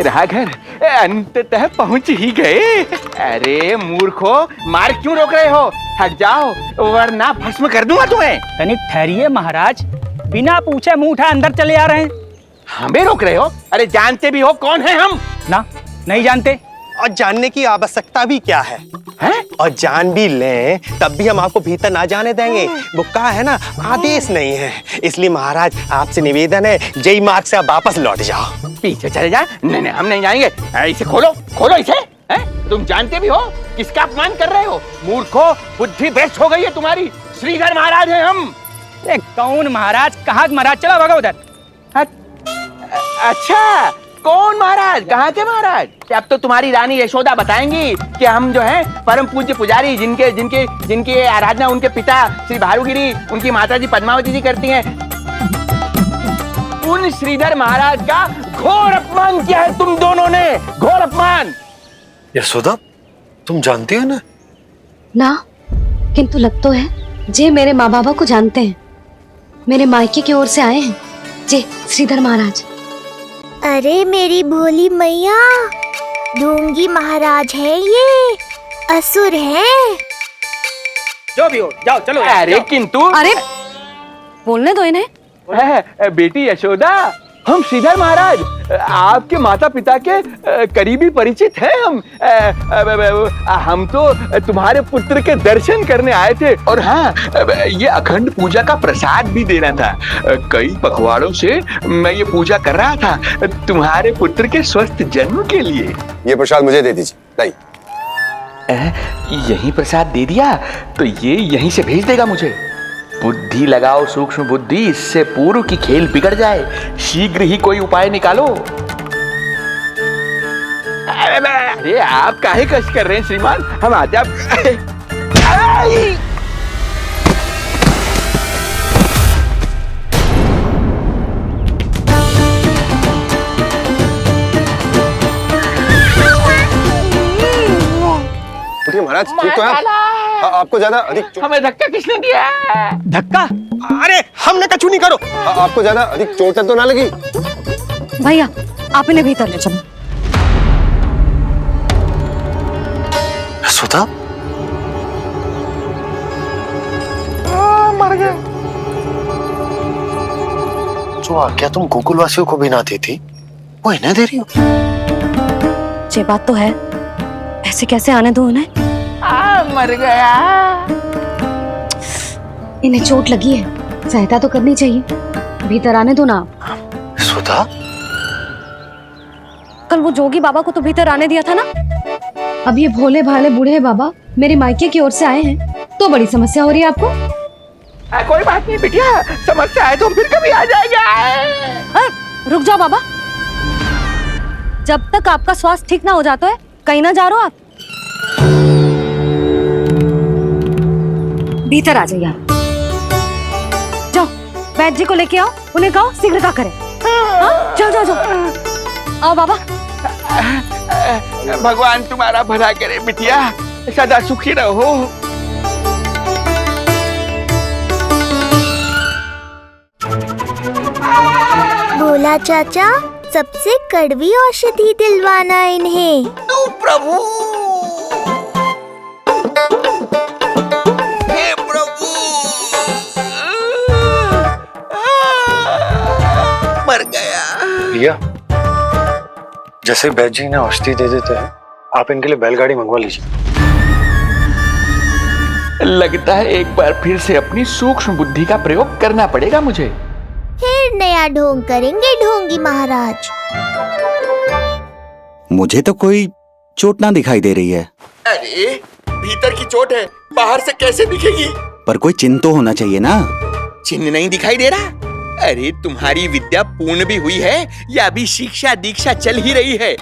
ये रहा घर, अंततः पहुंच ही गए। अरे मूर्खो, मार्ग क्यों रोक रहे हो? हट जाओ वरना भस्म कर दूंगा तुम्हें। तनिक ठहरिए महाराज, बिना पूछे मुंह उठा अंदर चले आ रहे हैं। हमें रोक रहे हो? अरे जानते भी हो कौन है हम? ना, नहीं जानते। और जानने की आवश्यकता भी क्या है? और जान भी लें तब भी हम आपको भीतर ना जाने देंगे। वो कहा है ना, आदेश नहीं है। इसलिए महाराज आपसे निवेदन है, जय मार्ग से आप वापस लौट जाओ। पीछे चले जा। नहीं नहीं, हम नहीं जाएंगे। इसे खोलो, खोलो इसे। तुम जानते भी हो किसका अपमान कर रहे हो? मूर्खो, बुद्धि भ्रष्ट हो गई है तुम्हारी। श्रीधर महाराज हैं हम। कौन महाराज? कहाँ महाराज? चलो भगा उधर। अच्छा, कौन महाराज? कहाँ के महाराज? अब तो तुम्हारी रानी यशोदा बताएंगी कि हम जो हैं परम पूज्य पुजारी, जिनकी आराधना उनके पिता श्री भारुगिरी, उनकी माताजी पद्मावती जी करती हैं। उन श्रीधर महाराज का घोर अपमान किया है तुम दोनों ने, घोर अपमान। यशोदा, तुम जानती हो ना? ना, किंतु लग तो है जे मेरे माँ बाबा को जानते हैं। मेरे मायके की ओर से आए हैं जे श्रीधर महाराज। अरे मेरी भोली मैया, ढोंगी महाराज है ये, असुर है। जो भी हो, जाओ चलो। अरे किंतु, अरे बोलने दो इन्हें। बेटी यशोदा, हम श्रीधर महाराज आपके माता पिता के करीबी परिचित हैं। हम तो तुम्हारे पुत्र के दर्शन करने आए थे। और हाँ, ये अखंड पूजा का प्रसाद भी देना था। कई पखवाड़ों से मैं ये पूजा कर रहा था तुम्हारे पुत्र के स्वस्थ जन्म के लिए। ये प्रसाद मुझे दे दीजिए। यही प्रसाद दे दिया तो ये यहीं से भेज देगा मुझे। बुद्धि लगाओ, सूक्ष्म बुद्धि, इससे पूर्व की खेल बिगड़ जाए। शीघ्र ही कोई उपाय निकालो। अरे आप काहे कष्ट कर रहे हैं श्रीमान? हम आते आप। महाराज ठीक तो है? आपको ज्यादा अधिक हमें धक्का किसने दिया? धक्का? अरे हमने कछु नहीं करो। आपको ज्यादा अधिक चोट तो ना लगी? भैया, आप इन्हें भीतर ले चलो। यशोदा, मर गया। जो आज्ञा तुम गोकुलवासियों को भी ना दी थी, वो इन्हें दे रही हो? ये बात तो है, ऐसे कैसे आने दो उन्हें? मर गया। इन्हें चोट लगी है, सहायता तो करनी चाहिए। भीतर आने दो ना। यशोदा, कल वो जोगी बाबा को तो भीतर आने दिया था ना। अब ये भोले भाले बूढ़े बाबा मेरे मायके की ओर से आए हैं, तो बड़ी समस्या हो रही है आपको। कोई बात नहीं बिटिया, समस्या है तो फिर कभी आ जाएगा। रुक जाओ बाबा, जब तक आपका स्वास्थ्य ठीक ना हो जाता है कहीं ना जा रहे हो आप। भीतर आ जाइए आप। जाओ वैद्य जी को लेके आओ, उन्हें कहो शीघ्रता करें। जाओ जाओ जाओ। आओ बाबा। भगवान तुम्हारा भला करे बिटिया, सदा सुखी रहो। भोला चाचा, सबसे कड़वी औषधि दिलवाना इन्हें। प्रभु, हे प्रभु, मर गया। भैया, जैसे वैद्य जी ने औषधि दे देते हैं, आप इनके लिए बैलगाड़ी मंगवा लीजिए। लगता है एक बार फिर से अपनी सूक्ष्म बुद्धि का प्रयोग करना पड़ेगा मुझे। फिर नया ढोंग करेंगे ढोंगी महाराज। मुझे तो कोई चोट ना दिखाई दे रही है। अरे भीतर की चोट है, बाहर से कैसे दिखेगी? पर कोई चिन्ह तो होना चाहिए ना। चिन्ह नहीं दिखाई दे रहा? अरे तुम्हारी विद्या पूर्ण भी हुई है या अभी शिक्षा दीक्षा चल ही रही है?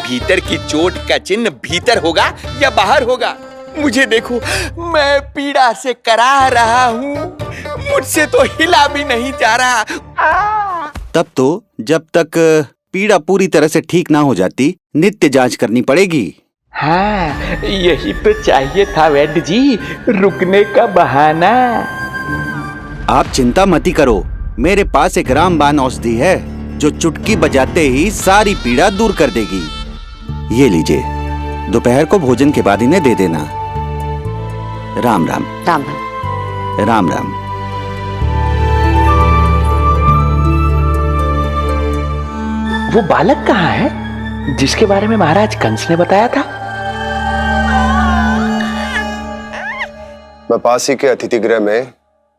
भीतर की चोट का चिन्ह भीतर होगा या बाहर होगा? मुझे देखो, मैं पीड़ा से कराह रहा हूँ, मुझसे तो हिला भी नहीं जा रहा। तब तो जब तक पीड़ा पूरी तरह से ठीक ना हो जाती, नित्य जांच करनी पड़ेगी। हाँ, यही तो चाहिए था वैद्य जी, रुकने का बहाना। आप चिंता मती करो, मेरे पास एक रामबाण औषधि है, जो चुटकी बजाते ही सारी पीड़ा दूर कर देगी। ये लीजिए, दोपहर को भोजन के बाद इन्हें दे देना। राम राम। राम राम। राम राम। वो बालक कहाँ है जिसके बारे में महाराज कंस ने बताया था? मैं पास ही के अतिथि गृह में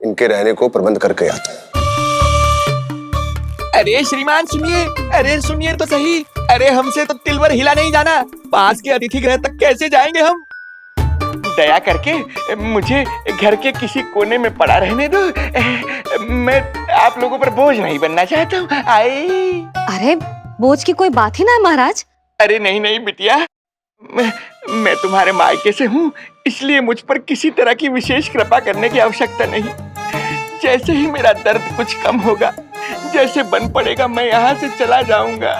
इनके रहने को प्रबंध करके आता हूँ। अरे श्रीमान सुनिए, अरे सुनिए तो सही। अरे हमसे तो तिल भर हिला नहीं जाना, पास के अतिथि गृह तक कैसे जाएंगे हम? दया करके मुझे घर के किसी कोने में पड़ा रहने दो। मैं आप लोगों पर बोझ नहीं बनना चाहता हूँ। आई। अरे बोझ की कोई बात ही ना है महाराज। अरे नहीं नहीं बिटिया, मैं तुम्हारे मायके से हूँ, इसलिए मुझ पर किसी तरह की विशेष कृपा करने की आवश्यकता नहीं। जैसे ही मेरा दर्द कुछ कम होगा, जैसे बन पड़ेगा, मैं यहाँ से चला जाऊंगा।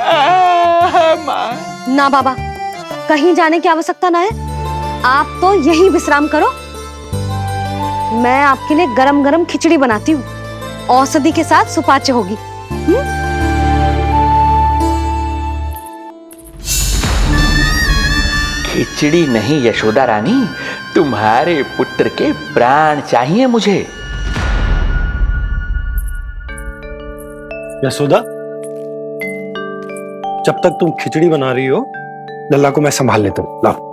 माँ। ना बाबा, कहीं जाने की आवश्यकता ना है। आप तो यही विश्राम करो। मैं आपके लिए गरम गरम खिचड़ी बनाती हूँ, औषधि के साथ सुपाच्य होगी। खिचड़ी नहीं यशोदा रानी, तुम्हारे पुत्र के प्राण चाहिए मुझे। यशोदा, जब तक तुम खिचड़ी बना रही हो, लल्ला को मैं संभाल लेता हूं। लाओ।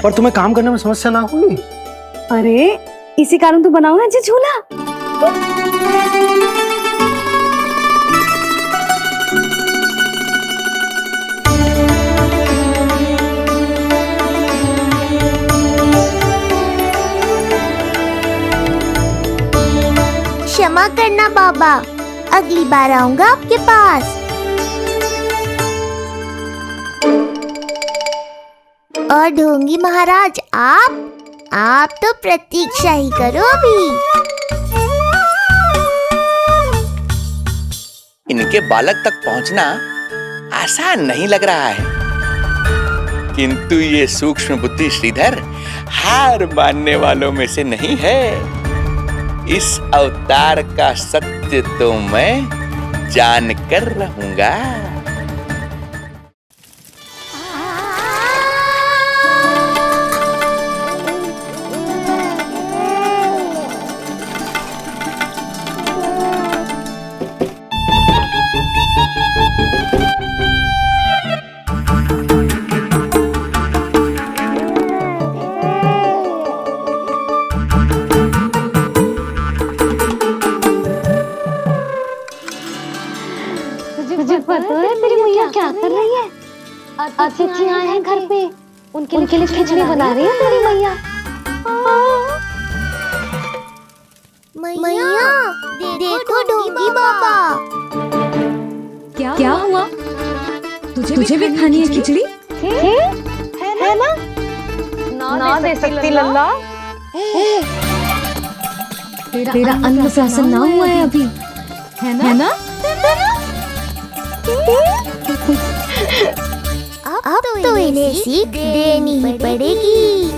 पर तुम्हें काम करने में समस्या ना होगी? अरे इसी कारण तो बनाओ ना जी झूला। क्षमा करना बाबा, अगली बार आऊंगा आपके पास। और ढोंगी महाराज, आप तो प्रतीक्षा ही करो अभी। इनके बालक तक पहुंचना आसान नहीं लग रहा है, किंतु ये सूक्ष्म बुद्धि श्रीधर हार मानने वालों में से नहीं है। इस अवतार का सत्य तो मैं जानकर रहूंगा। पता है तेरी मैया क्या कर रही है? अतिथि आए हैं घर पे, उनके लिए खिचड़ी बना रही है तेरी मैया। मैया देखो ढोंगी बाबा। क्या हुआ? तुझे भी खानी है खिचड़ी? है ना? ना दे सकती लल्ला। तेरा अन्न प्राशन ना हुआ है अभी, है ना? अब तो इन्हें सीख देनी ही पड़ेगी।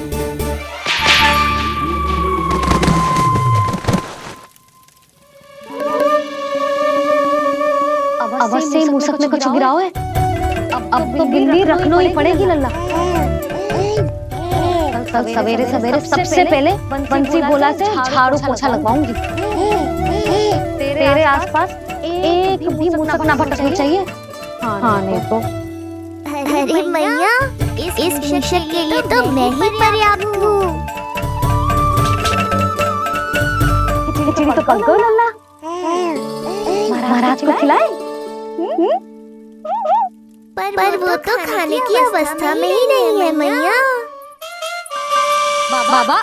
अवश्य मूसक में कुछ गिराओ है। अब तो बिल्ली रखना ही पड़ेगी लल्ला। कल सवेरे सवेरे सबसे पहले बंसी बोला से झाड़ू पोछा लगवाऊंगी। तेरे आसपास एक भी मूसक ना भटकनी चाहिए। हाँ नहीं तो। अरे मैया, इस शिक्षक के लिए तो मैं ही पर्याप्त हूँ। खिचड़ी तो पक गई लल्ला। महाराज को खिलाए? पर वो तो खाने की अवस्था में ही नहीं है मैया। बाबा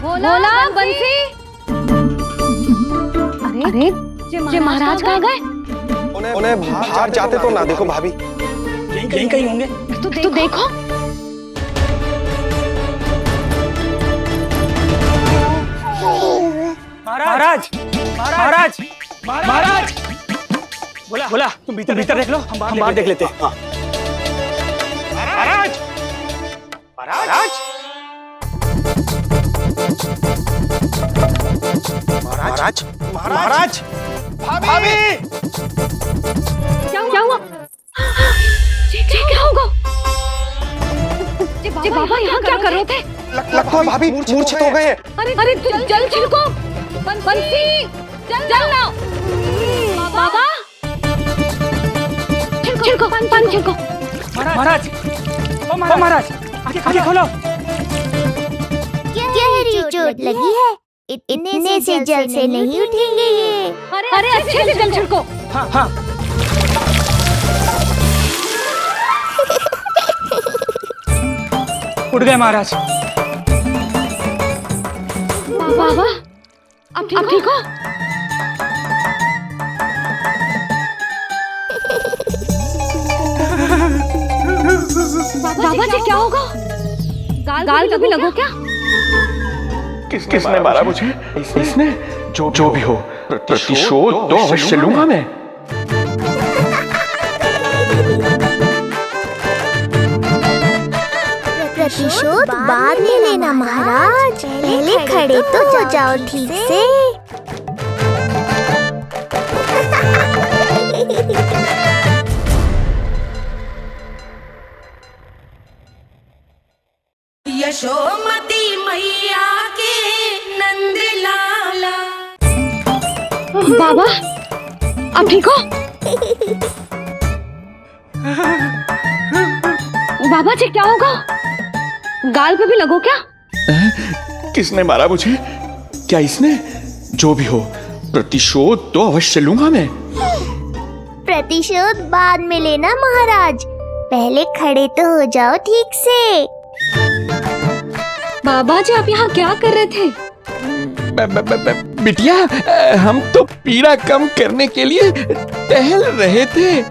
बोला बंसी। अरे ये महाराज कहाँ गए? उन्हें बाहर जाते तो ना देखो भाभी, यहीं कहीं होंगे। तू देखो। महाराज महाराज महाराज, बोला तुम भीतर देख लो, हम बाहर देख लेते हैं। महाराज महाराज महाराज महाराज भाभी क्या हुआ? क्या होगा? बाबा यहाँ क्या कर रहे थे? लगता है भाभी मूर्छित हो गए हैं। अरे जल छिड़को, बंसी जल ना। बाबा छिड़को, पानी छिड़को। महाराज, ओ महाराज, आगे खोलो। गहरी चोट लगी है, इतने से जल से नहीं उठेंगे ये। अरे अच्छे से जल छिड़को। हाँ हाँ। उठ गए महाराज। बाबा अब ठीक हो? बाबा जी क्या होगा? गाल कभी लगो क्या? किसने मारा मुझे? इसने जो भी हो प्रतिशोध तो अवश्य लूंगा मैं। प्रतिशोध बाद में लेना महाराज, पहले खड़े तो हो जाओ ठीक से। यशोमती मैया के नंद लाला। बाबा अब ठीक हो? बाबा जी क्या होगा? गाल पे भी लगो क्या? किसने मारा मुझे? क्या इसने? जो भी हो प्रतिशोध तो अवश्य लूंगा मैं। प्रतिशोध बाद में लेना महाराज, पहले खड़े तो हो जाओ ठीक से। बाबा जी आप यहाँ क्या कर रहे थे? बिटिया हम तो पीड़ा कम करने के लिए टहल रहे थे,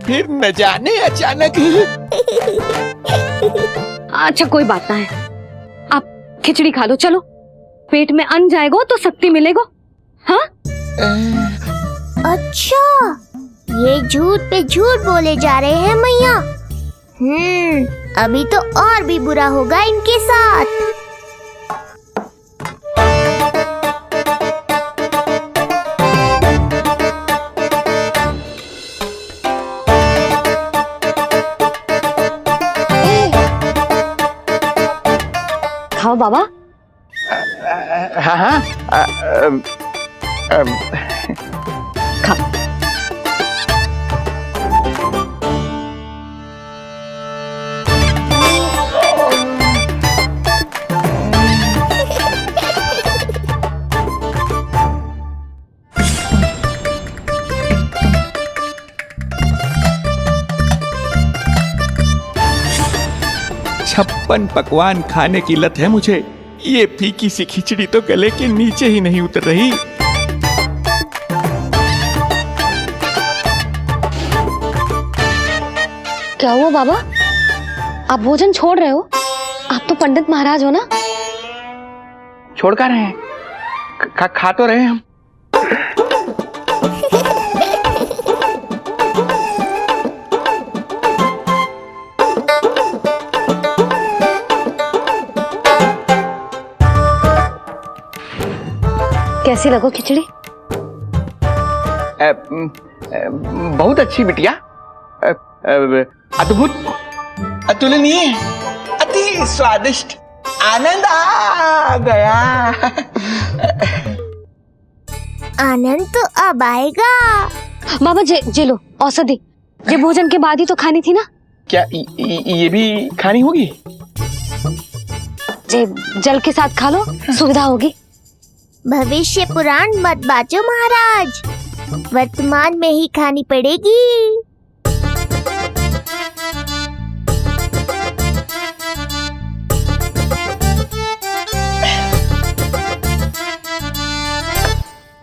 फिर न जाने अचानक। अच्छा कोई बात ना है, आप खिचड़ी खा लो। चलो पेट में अन्न जाएगा तो शक्ति मिलेगा। हाँ अच्छा ये झूठ पे झूठ बोले जा रहे हैं मैया। अभी तो और भी बुरा होगा इनके साथ। खाओ बाबा। हाँ खा। छप्पन पकवान खाने की लत है मुझे, ये फीकी सी खिचड़ी तो गले के नीचे ही नहीं उतर रही। क्या हुआ बाबा? आप भोजन छोड़ रहे हो? आप तो पंडित महाराज हो ना? छोड़ कर रहे हैं, खा तो रहे हैं हम। कैसी लगो खिचड़ी? बहुत अच्छी बिटिया, अद्भुत, अतुलनीय, अति स्वादिष्ट, आनंद आ गया। आनंद तो अब आएगा। बाबा जे लो औषधि, ये भोजन के बाद ही तो खानी थी ना? क्या ये भी खानी होगी? जे जल के साथ खा लो, सुविधा होगी। भविष्य पुराण मत बाजो महाराज, वर्तमान में ही खानी पड़ेगी।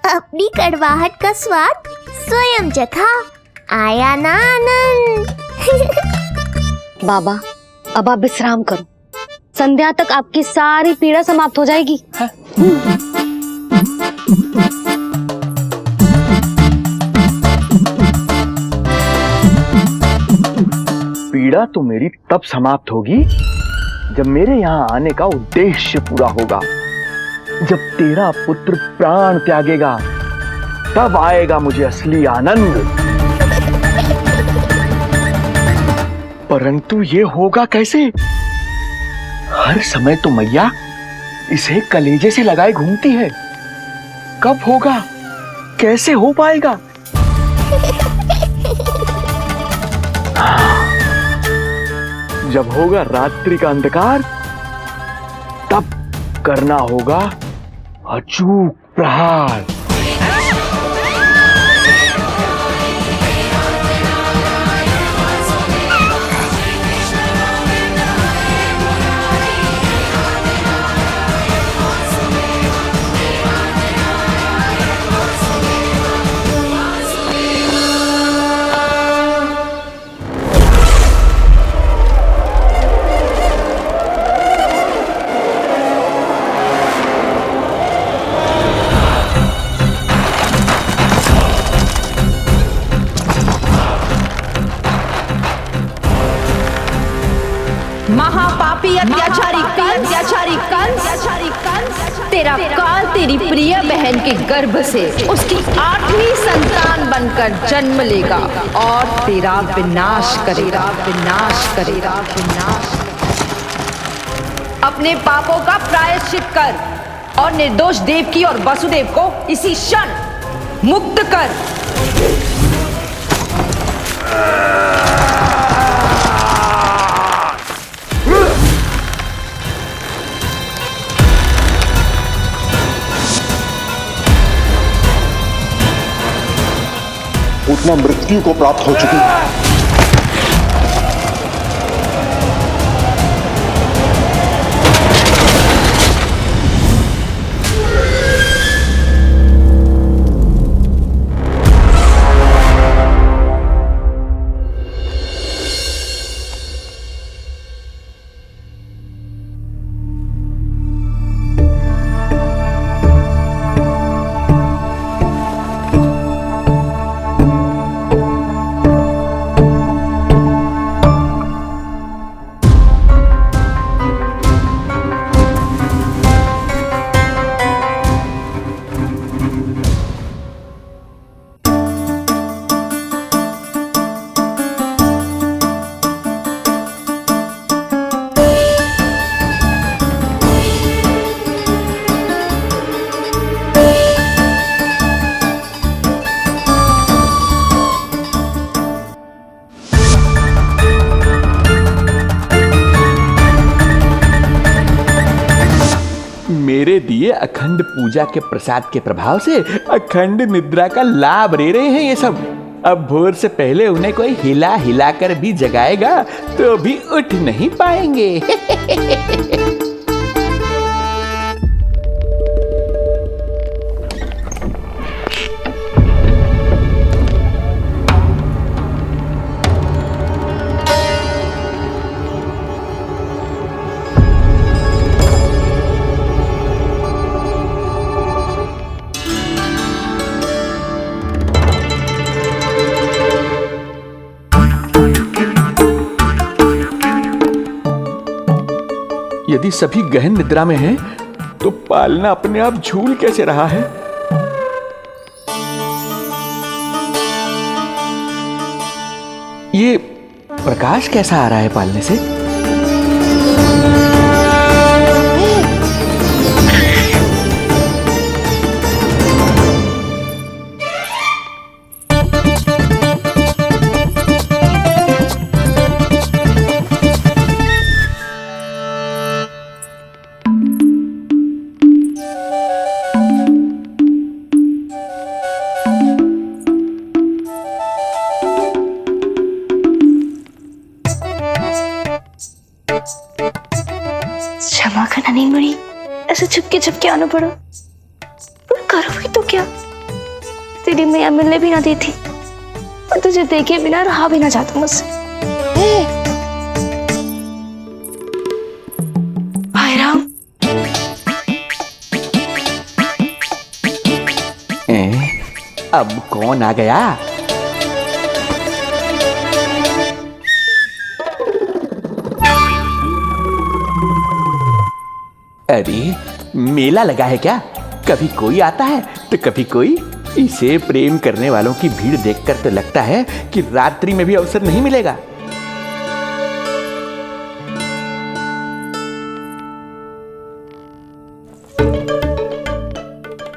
अपनी कड़वाहट का स्वाद स्वयं चखा, आया ना आनंद। बाबा अब आप विश्राम करो, संध्या तक आपकी सारी पीड़ा समाप्त हो जाएगी। पीड़ा तो मेरी तब समाप्त होगी जब मेरे यहाँ आने का उद्देश्य पूरा होगा, जब तेरा पुत्र प्राण त्यागेगा, तब आएगा मुझे असली आनंद। परंतु ये होगा कैसे? हर समय तो मैया इसे कलेजे से लगाए घूमती है। कब होगा? कैसे हो पाएगा? जब होगा रात्रि का अंधकार, तब करना होगा अचूक प्रहार। महापापी अत्याचारी कंस, तेरा काल तेरी प्रिय बहन के गर्भ से उसकी 8वीं संतान बनकर जन्म लेगा और तेरा विनाश करेगा। अपने पापों का प्रायश्चित कर और निर्दोष देवकी और वसुदेव को इसी क्षण मुक्त कर। उतना मृत्यु को प्राप्त हो चुकी है। मेरे दिए अखंड पूजा के प्रसाद के प्रभाव से अखंड निद्रा का लाभ ले रहे हैं ये सब। अब भोर से पहले उन्हें कोई हिला हिलाकर भी जगाएगा तो भी उठ नहीं पाएंगे। यदि सभी गहन निद्रा में हैं, तो पालना अपने आप झूल कैसे रहा है? ये प्रकाश कैसा आ रहा है पालने से? क्षमा करना नहीं मुड़ी, ऐसे छुपके आना पड़ा। पर करो भी तो क्या? तेरी मैया मिलने भी ना दी थी और तुझे देखे बिना रहा भी ना जाता मुझसे। भाई राम, अब कौन आ गया? अरे मेला लगा है क्या? कभी कोई आता है तो कभी कोई। इसे प्रेम करने वालों की भीड़ देखकर तो लगता है कि रात्रि में भी अवसर नहीं मिलेगा।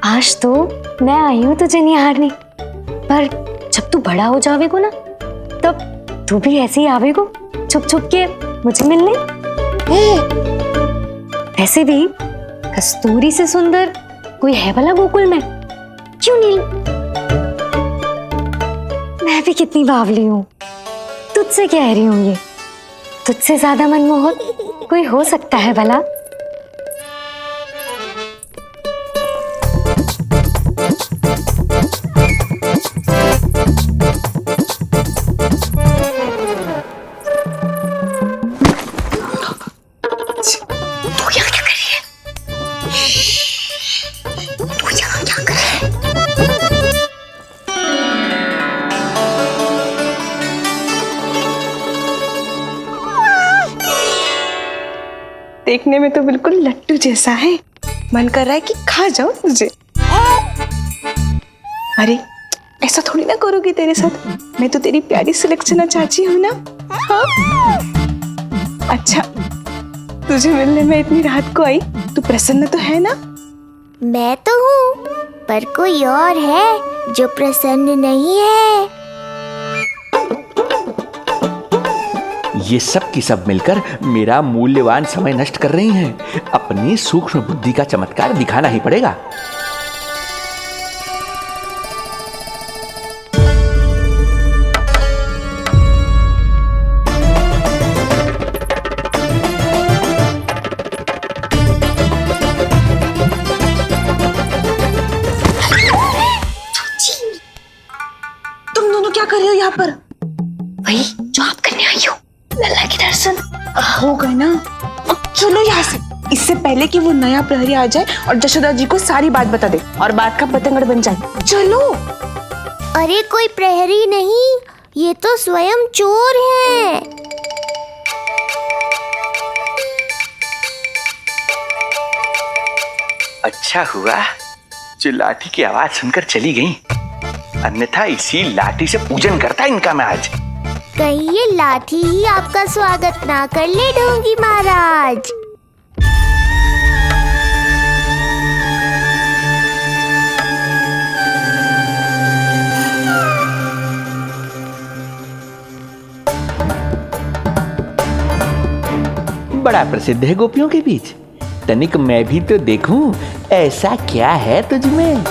आज तो मैं आई हूँ तुझे निहारने, पर जब तू बड़ा हो जावेगो ना तब तू भी ऐसे ही आवेगो छुप छुप के मुझे मिलने। ऐसे भी कस्तूरी से सुंदर कोई है भला गोकुल में? क्यों नील? मैं भी कितनी बावली हूँ, तुझसे कह रही हूँ ये। तुझसे ज्यादा मनमोहक कोई हो सकता है भला? देखने में तो बिल्कुल लट्टू जैसा है, मन कर रहा है कि खा जाओ तुझे। अरे ऐसा थोड़ी ना करोगी तेरे साथ, मैं तो तेरी प्यारी सुलक्षणा चाची हूँ ना। हाँ? अच्छा, तुझे मिलने में इतनी रात को आई, तू प्रसन्न तो है ना? मैं तो हूँ, पर कोई और है जो प्रसन्न नहीं है। ये सब की सब मिलकर मेरा मूल्यवान समय नष्ट कर रही हैं। अपनी सूक्ष्म बुद्धि का चमत्कार दिखाना ही पड़ेगा। तुम दोनों क्या कर रहे हो यहाँ पर? वही जो आप करने आई हो, लल्ला के दर्शन। हो गए ना, अब चलो यहाँ से, इससे पहले कि वो नया प्रहरी आ जाए और जशोदा जी को सारी बात बता दे और बात का पतंगड़ बन जाए। चलो। अरे कोई प्रहरी नहीं, ये तो स्वयं चोर है। अच्छा हुआ जो लाठी की आवाज सुनकर चली गई, अन्यथा इसी लाठी से पूजन करता इनका मैं आज। कहीं ये लाठी ही आपका स्वागत ना कर ले ढोंगी महाराज। बड़ा प्रसिद्ध है गोपियों के बीच, तनिक मैं भी तो देखूं ऐसा क्या है तुझमें।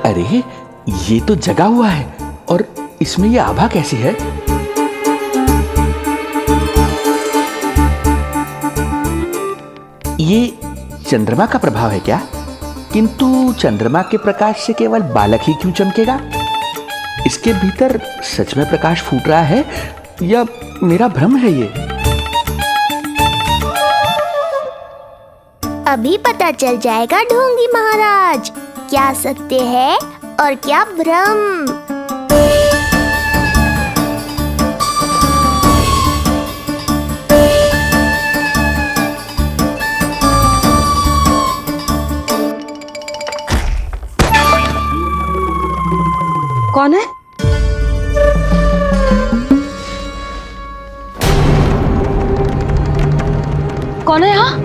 अरे ये तो जगा हुआ है, और इसमें ये आभा कैसी है? ये चंद्रमा का प्रभाव है क्या? किंतु चंद्रमा के प्रकाश से केवल बालक ही क्यों चमकेगा? इसके भीतर सच में प्रकाश फूट रहा है या मेरा भ्रम है ये? अभी पता चल जाएगा ढोंगी महाराज, क्या सत्य है और क्या भ्रम। कौन है? कौन है यहाँ?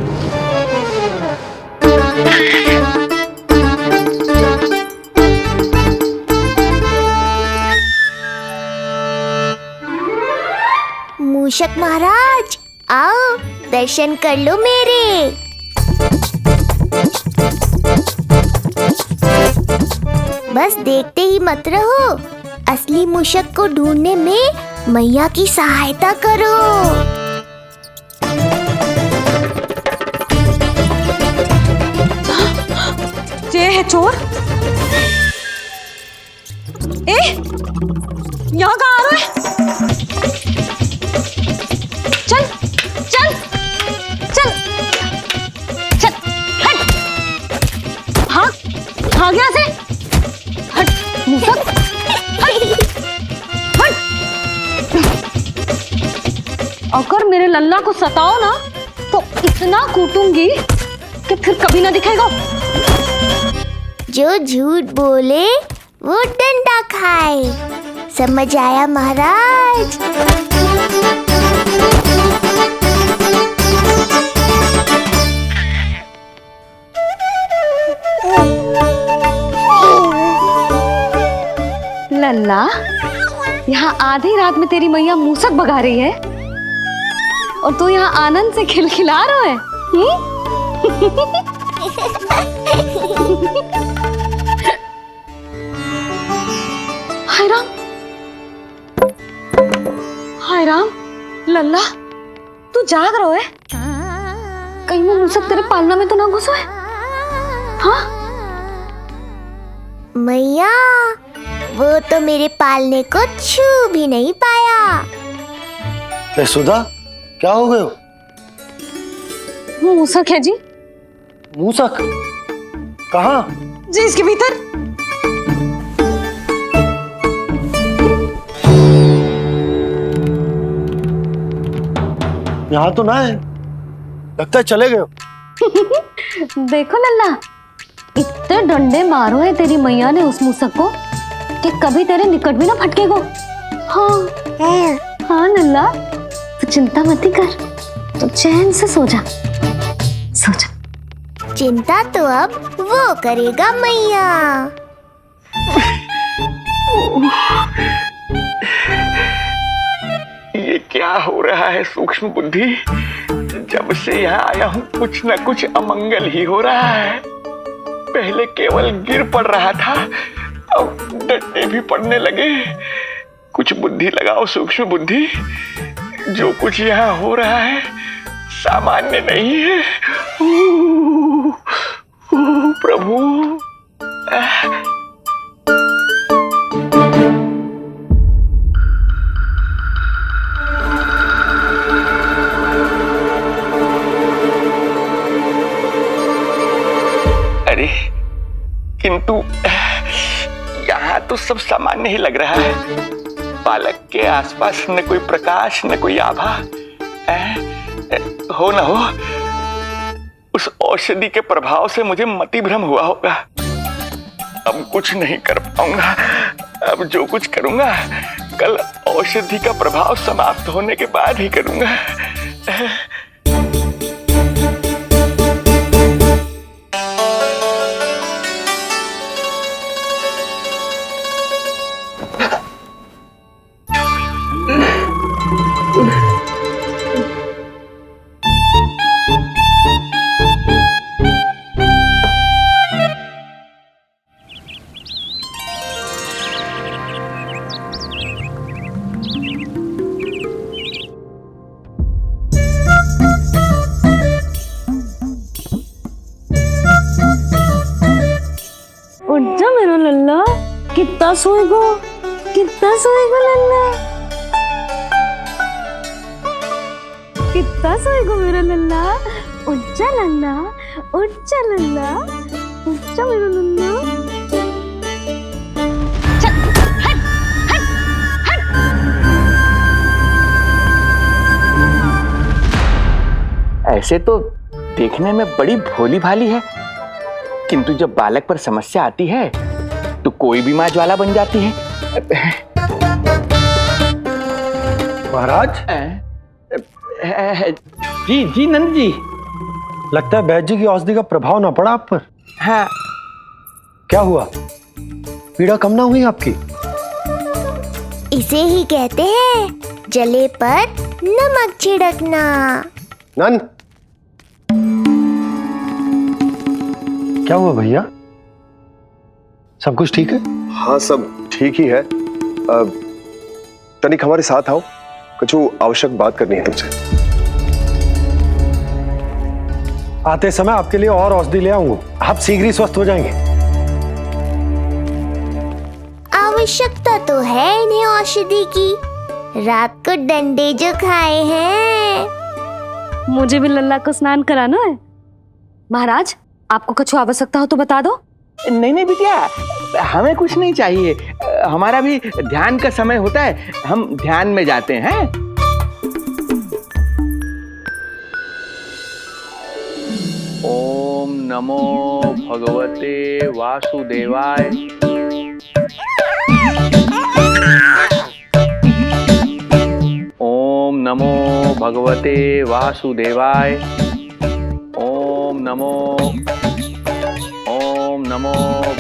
मूषक महाराज आओ, दर्शन कर लो मेरे। बस देखते ही मत रहो, असली मूषक को ढूंढने में मैया की सहायता करो। ये है चोर। यहाँ कहाँ आ रहा है? चल चल चल चल, हट। हाँ हाँ, यहाँ से हट मूसक, हट हट। अगर मेरे लल्ला को सताओ ना तो इतना कूटूंगी कि फिर कभी ना दिखेगा। जो झूठ बोले वो डंडा खाए, समझ आया महाराज? लल्ला, यहाँ आधी रात में तेरी मैया मूसक भगा रही है और तू यहाँ आनंद से खिलखिला रहा है। हाय राम, हाय राम, लल्ला तू जाग रहा है? कहीं वो मूसक तेरे पालना में तो ना घुसो है? हाँ मैया, वो तो मेरे पालने को छू भी नहीं पाया। सुधा, क्या हो गए हो? वो मूसक है जी। मूसक? कहाँ? जी इसके भीतर। यहाँ तो ना है, लगता है चले गए हो। देखो लल्ला, इतने डंडे मारो है तेरी मैया ने उस मूसक को कि कभी तेरे निकट भी ना फटकेगा। हाँ हाँ लल्ला, तू चिंता मत ही कर, तू चैन से सो जा, सो जा। चिंता तो अब वो करेगा मैया। ये क्या हो रहा है सूक्ष्म बुद्धि? जब से यहाँ आया हूँ कुछ न कुछ अमंगल ही हो रहा है। पहले केवल गिर पड़ रहा था, अब डंडे भी पड़ने लगे। कुछ बुद्धि लगाओ सूक्ष्म बुद्धि, जो कुछ यहाँ हो रहा है सामान्य नहीं है। प्रभु, अरे किंतु यहाँ तो सब सामान्य ही लग रहा है। बालक के आसपास न कोई प्रकाश न कोई आभा। हो न हो उस औषधि के प्रभाव से मुझे मति भ्रम हुआ होगा। अब कुछ नहीं कर पाऊंगा। अब जो कुछ करूंगा कल औषधि का प्रभाव समाप्त होने के बाद ही करूंगा। उठ जा मेरा लल्ला, कितना सोएगो, कितना सोएगो लल्ला, कितना सोएगो मेरा लल्ला। उठ जा लल्ला, उठ जा लल्ला, उठ जा मेरा लल्ला। चल, हट, हट, हट। ऐसे तो देखने में बड़ी भोली भाली है, किंतु जब बालक पर समस्या आती है तो कोई भी माँ ज्वाला बन जाती है। महाराज? जी जी नंद जी। लगता है वैद्य जी की औषधि का प्रभाव ना पड़ा आप पर। हाँ। क्या हुआ? पीड़ा कम ना हुई आपकी? इसे ही कहते हैं जले पर नमक छिड़कना। नंद, क्या हुआ भैया? सब कुछ ठीक है? हाँ सब ठीक ही है। तनिक हमारे साथ आओ, कुछ आवश्यक बात करनी है तुमसे। आते समय आपके लिए और औषधि ले आऊंगा, आप शीघ्र ही स्वस्थ हो जाएंगे। आवश्यकता तो है इन्हें औषधि की, रात को डंडे जो खाए हैं। मुझे भी लल्ला को स्नान कराना है। महाराज, आपको कुछ आवश्यकता हो तो बता दो। नहीं नहीं बिटिया, हमें कुछ नहीं चाहिए। हमारा भी ध्यान का समय होता है, हम ध्यान में जाते हैं। नमो भगवते वासुदेवाय। ओम नमो भगवते वासुदेवाय। ओम नमो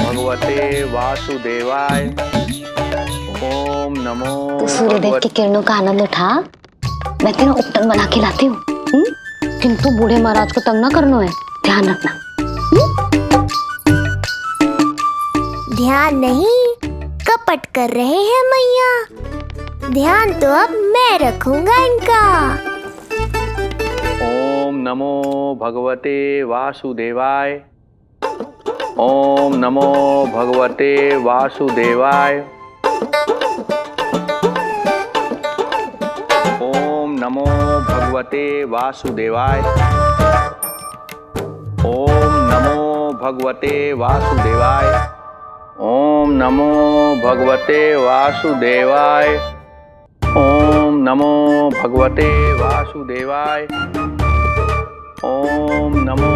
भगवते वासुदेवाय। ओम नमो तो सूर्यदेव की किरणों का आनंद उठा। मैं तेरा उपटन बना के लाती हूँ, किंतु बूढ़े महाराज को तंग ना करना है, ध्यान रखना। ध्यान नहीं, कपट कर रहे हैं मैया। ध्यान तो अब मैं रखूंगा इनका। ओम नमो भगवते वासुदेवाय। ओम नमो भगवते वासुदेवाय। ओम नमो भगवते वासुदेवाय। ओम नमो भगवते वासुदेवाय। ओम नमो भगवते वासुदेवाय। ओम नमो भगवते वासुदेवाय। ओम नमो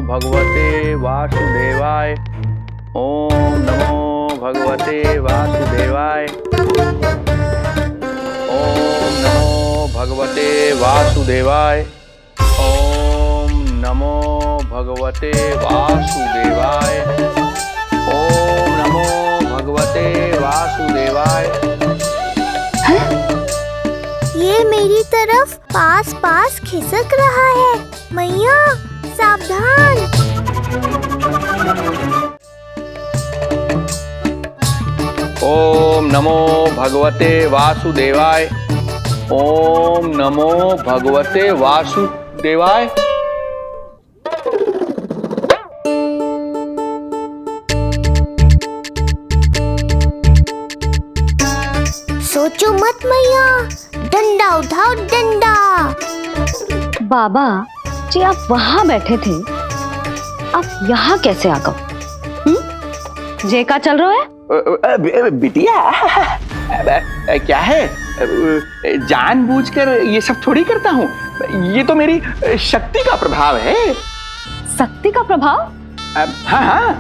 भगवते वासुदेवाय। ओम नमो भगवते वासुदेवाय। ओम नमो भगवते वासुदेवाय। ओम नमो भगवते वासुदेवाय। ओम नमो भगवते वासुदेवाय। ये मेरी तरफ पास पास खिसक रहा है। मैया सावधान। ओम नमो भगवते वासुदेवाय। ओम नमो भगवते वासुदेवाय। सोचो मत मैया, डंडा उठाओ डंडा। बाबा जी आप वहां बैठे थे, आप यहाँ कैसे आ गए? जे का चल रहा है? बिटिया क्या है, जानबूझकर ये सब थोड़ी करता हूँ। ये तो मेरी शक्ति का प्रभाव है। शक्ति का प्रभाव? हाँ,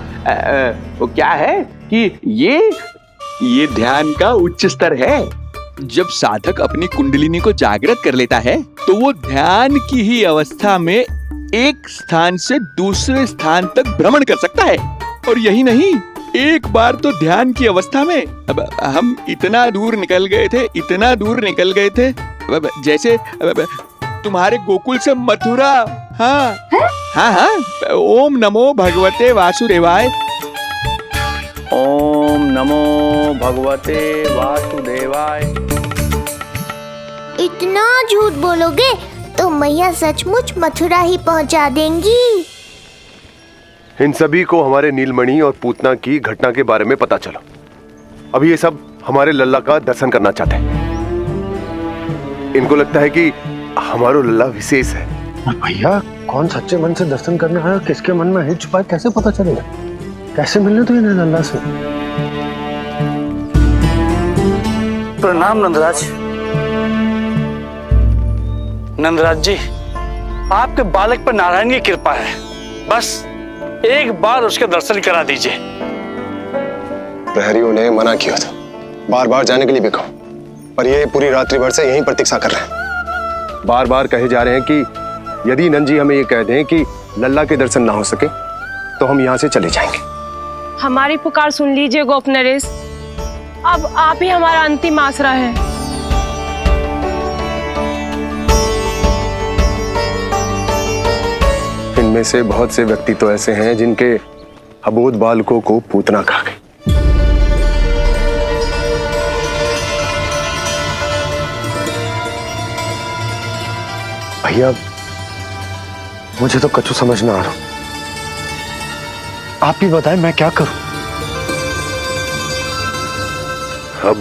वो क्या है कि ये ध्यान का उच्च स्तर है। जब साधक अपनी कुंडलिनी को जागृत कर लेता है तो वो ध्यान की ही अवस्था में एक स्थान से दूसरे स्थान तक भ्रमण कर सकता है। और यही नहीं, एक बार तो ध्यान की अवस्था में अब हम इतना दूर निकल गए थे, जैसे तुम्हारे गोकुल से मथुरा। हाँ, ओम नमो भगवते वासुदेवाय। ओम नमो भगवते वासुदेवाय। इतना झूठ बोलोगे तो मैया सचमुच मथुरा ही पहुंचा देंगी। इन सभी को हमारे नीलमणि और पूतना की घटना के बारे में पता चला। अभी ये सब हमारे लल्ला का दर्शन करना चाहते हैं। इनको लगता है कि हमारा लल्ला विशेष है। भैया कौन सच्चे मन से दर्शन करने आया, किसके मन में हित छुपा है, कैसे पता चलेगा? कैसे मिलने तो इन्हें लल्ला से? प्रणाम नंदराज। नंदराज जी, आपके बालक पर नारायण की कृपा है। बस एक बार उसके दर्शन करा दीजिए। प्रहरियों ने मना किया था, बार बार जाने के लिए भी कहा, पर ये पूरी रात्रि भर से यहीं प्रतीक्षा कर रहे हैं। बार बार कहे जा रहे हैं कि यदि नंद जी हमें ये कह दें कि लल्ला के दर्शन ना हो सके तो हम यहाँ से चले जाएंगे। हमारी पुकार सुन लीजिए गोप नरेश, अब आप ही हमारा अंतिम आसरा है। इनमें से बहुत से व्यक्ति तो ऐसे हैं जिनके अबोध बालकों को पूतना खा गई। भैया मुझे तो कछु समझ ना आ रहा। आप ही बताएं मैं क्या करूं? अब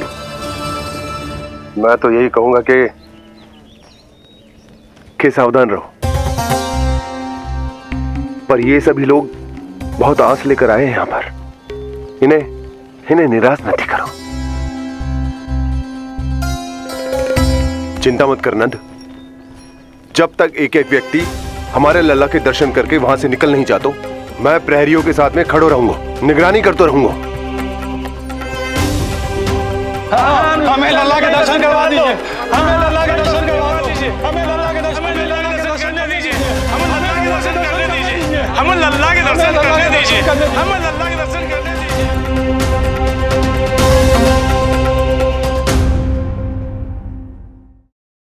मैं तो यही कहूंगा कि सावधान रहो। पर ये सभी लोग बहुत आस लेकर आए हैं यहाँ पर। इन्हें निराश मत करो। चिंता मत कर नंद, जब तक एक एक व्यक्ति हमारे लल्ला के दर्शन करके वहां से निकल नहीं जाता मैं प्रहरियों के साथ में खड़ो रहूंगा, निगरानी करते रहूंगा। हमें लल्ला के दर्शन करवा दीजिए, हमें लल्ला के दर्शन करवा दीजिए, हमें लल्ला के दर्शन करने दीजिए, हमें लल्ला के दर्शन करने दीजिए, हमें लल्ला के दर्शन करने दीजिए, हमें लल्ला के दर्शन करने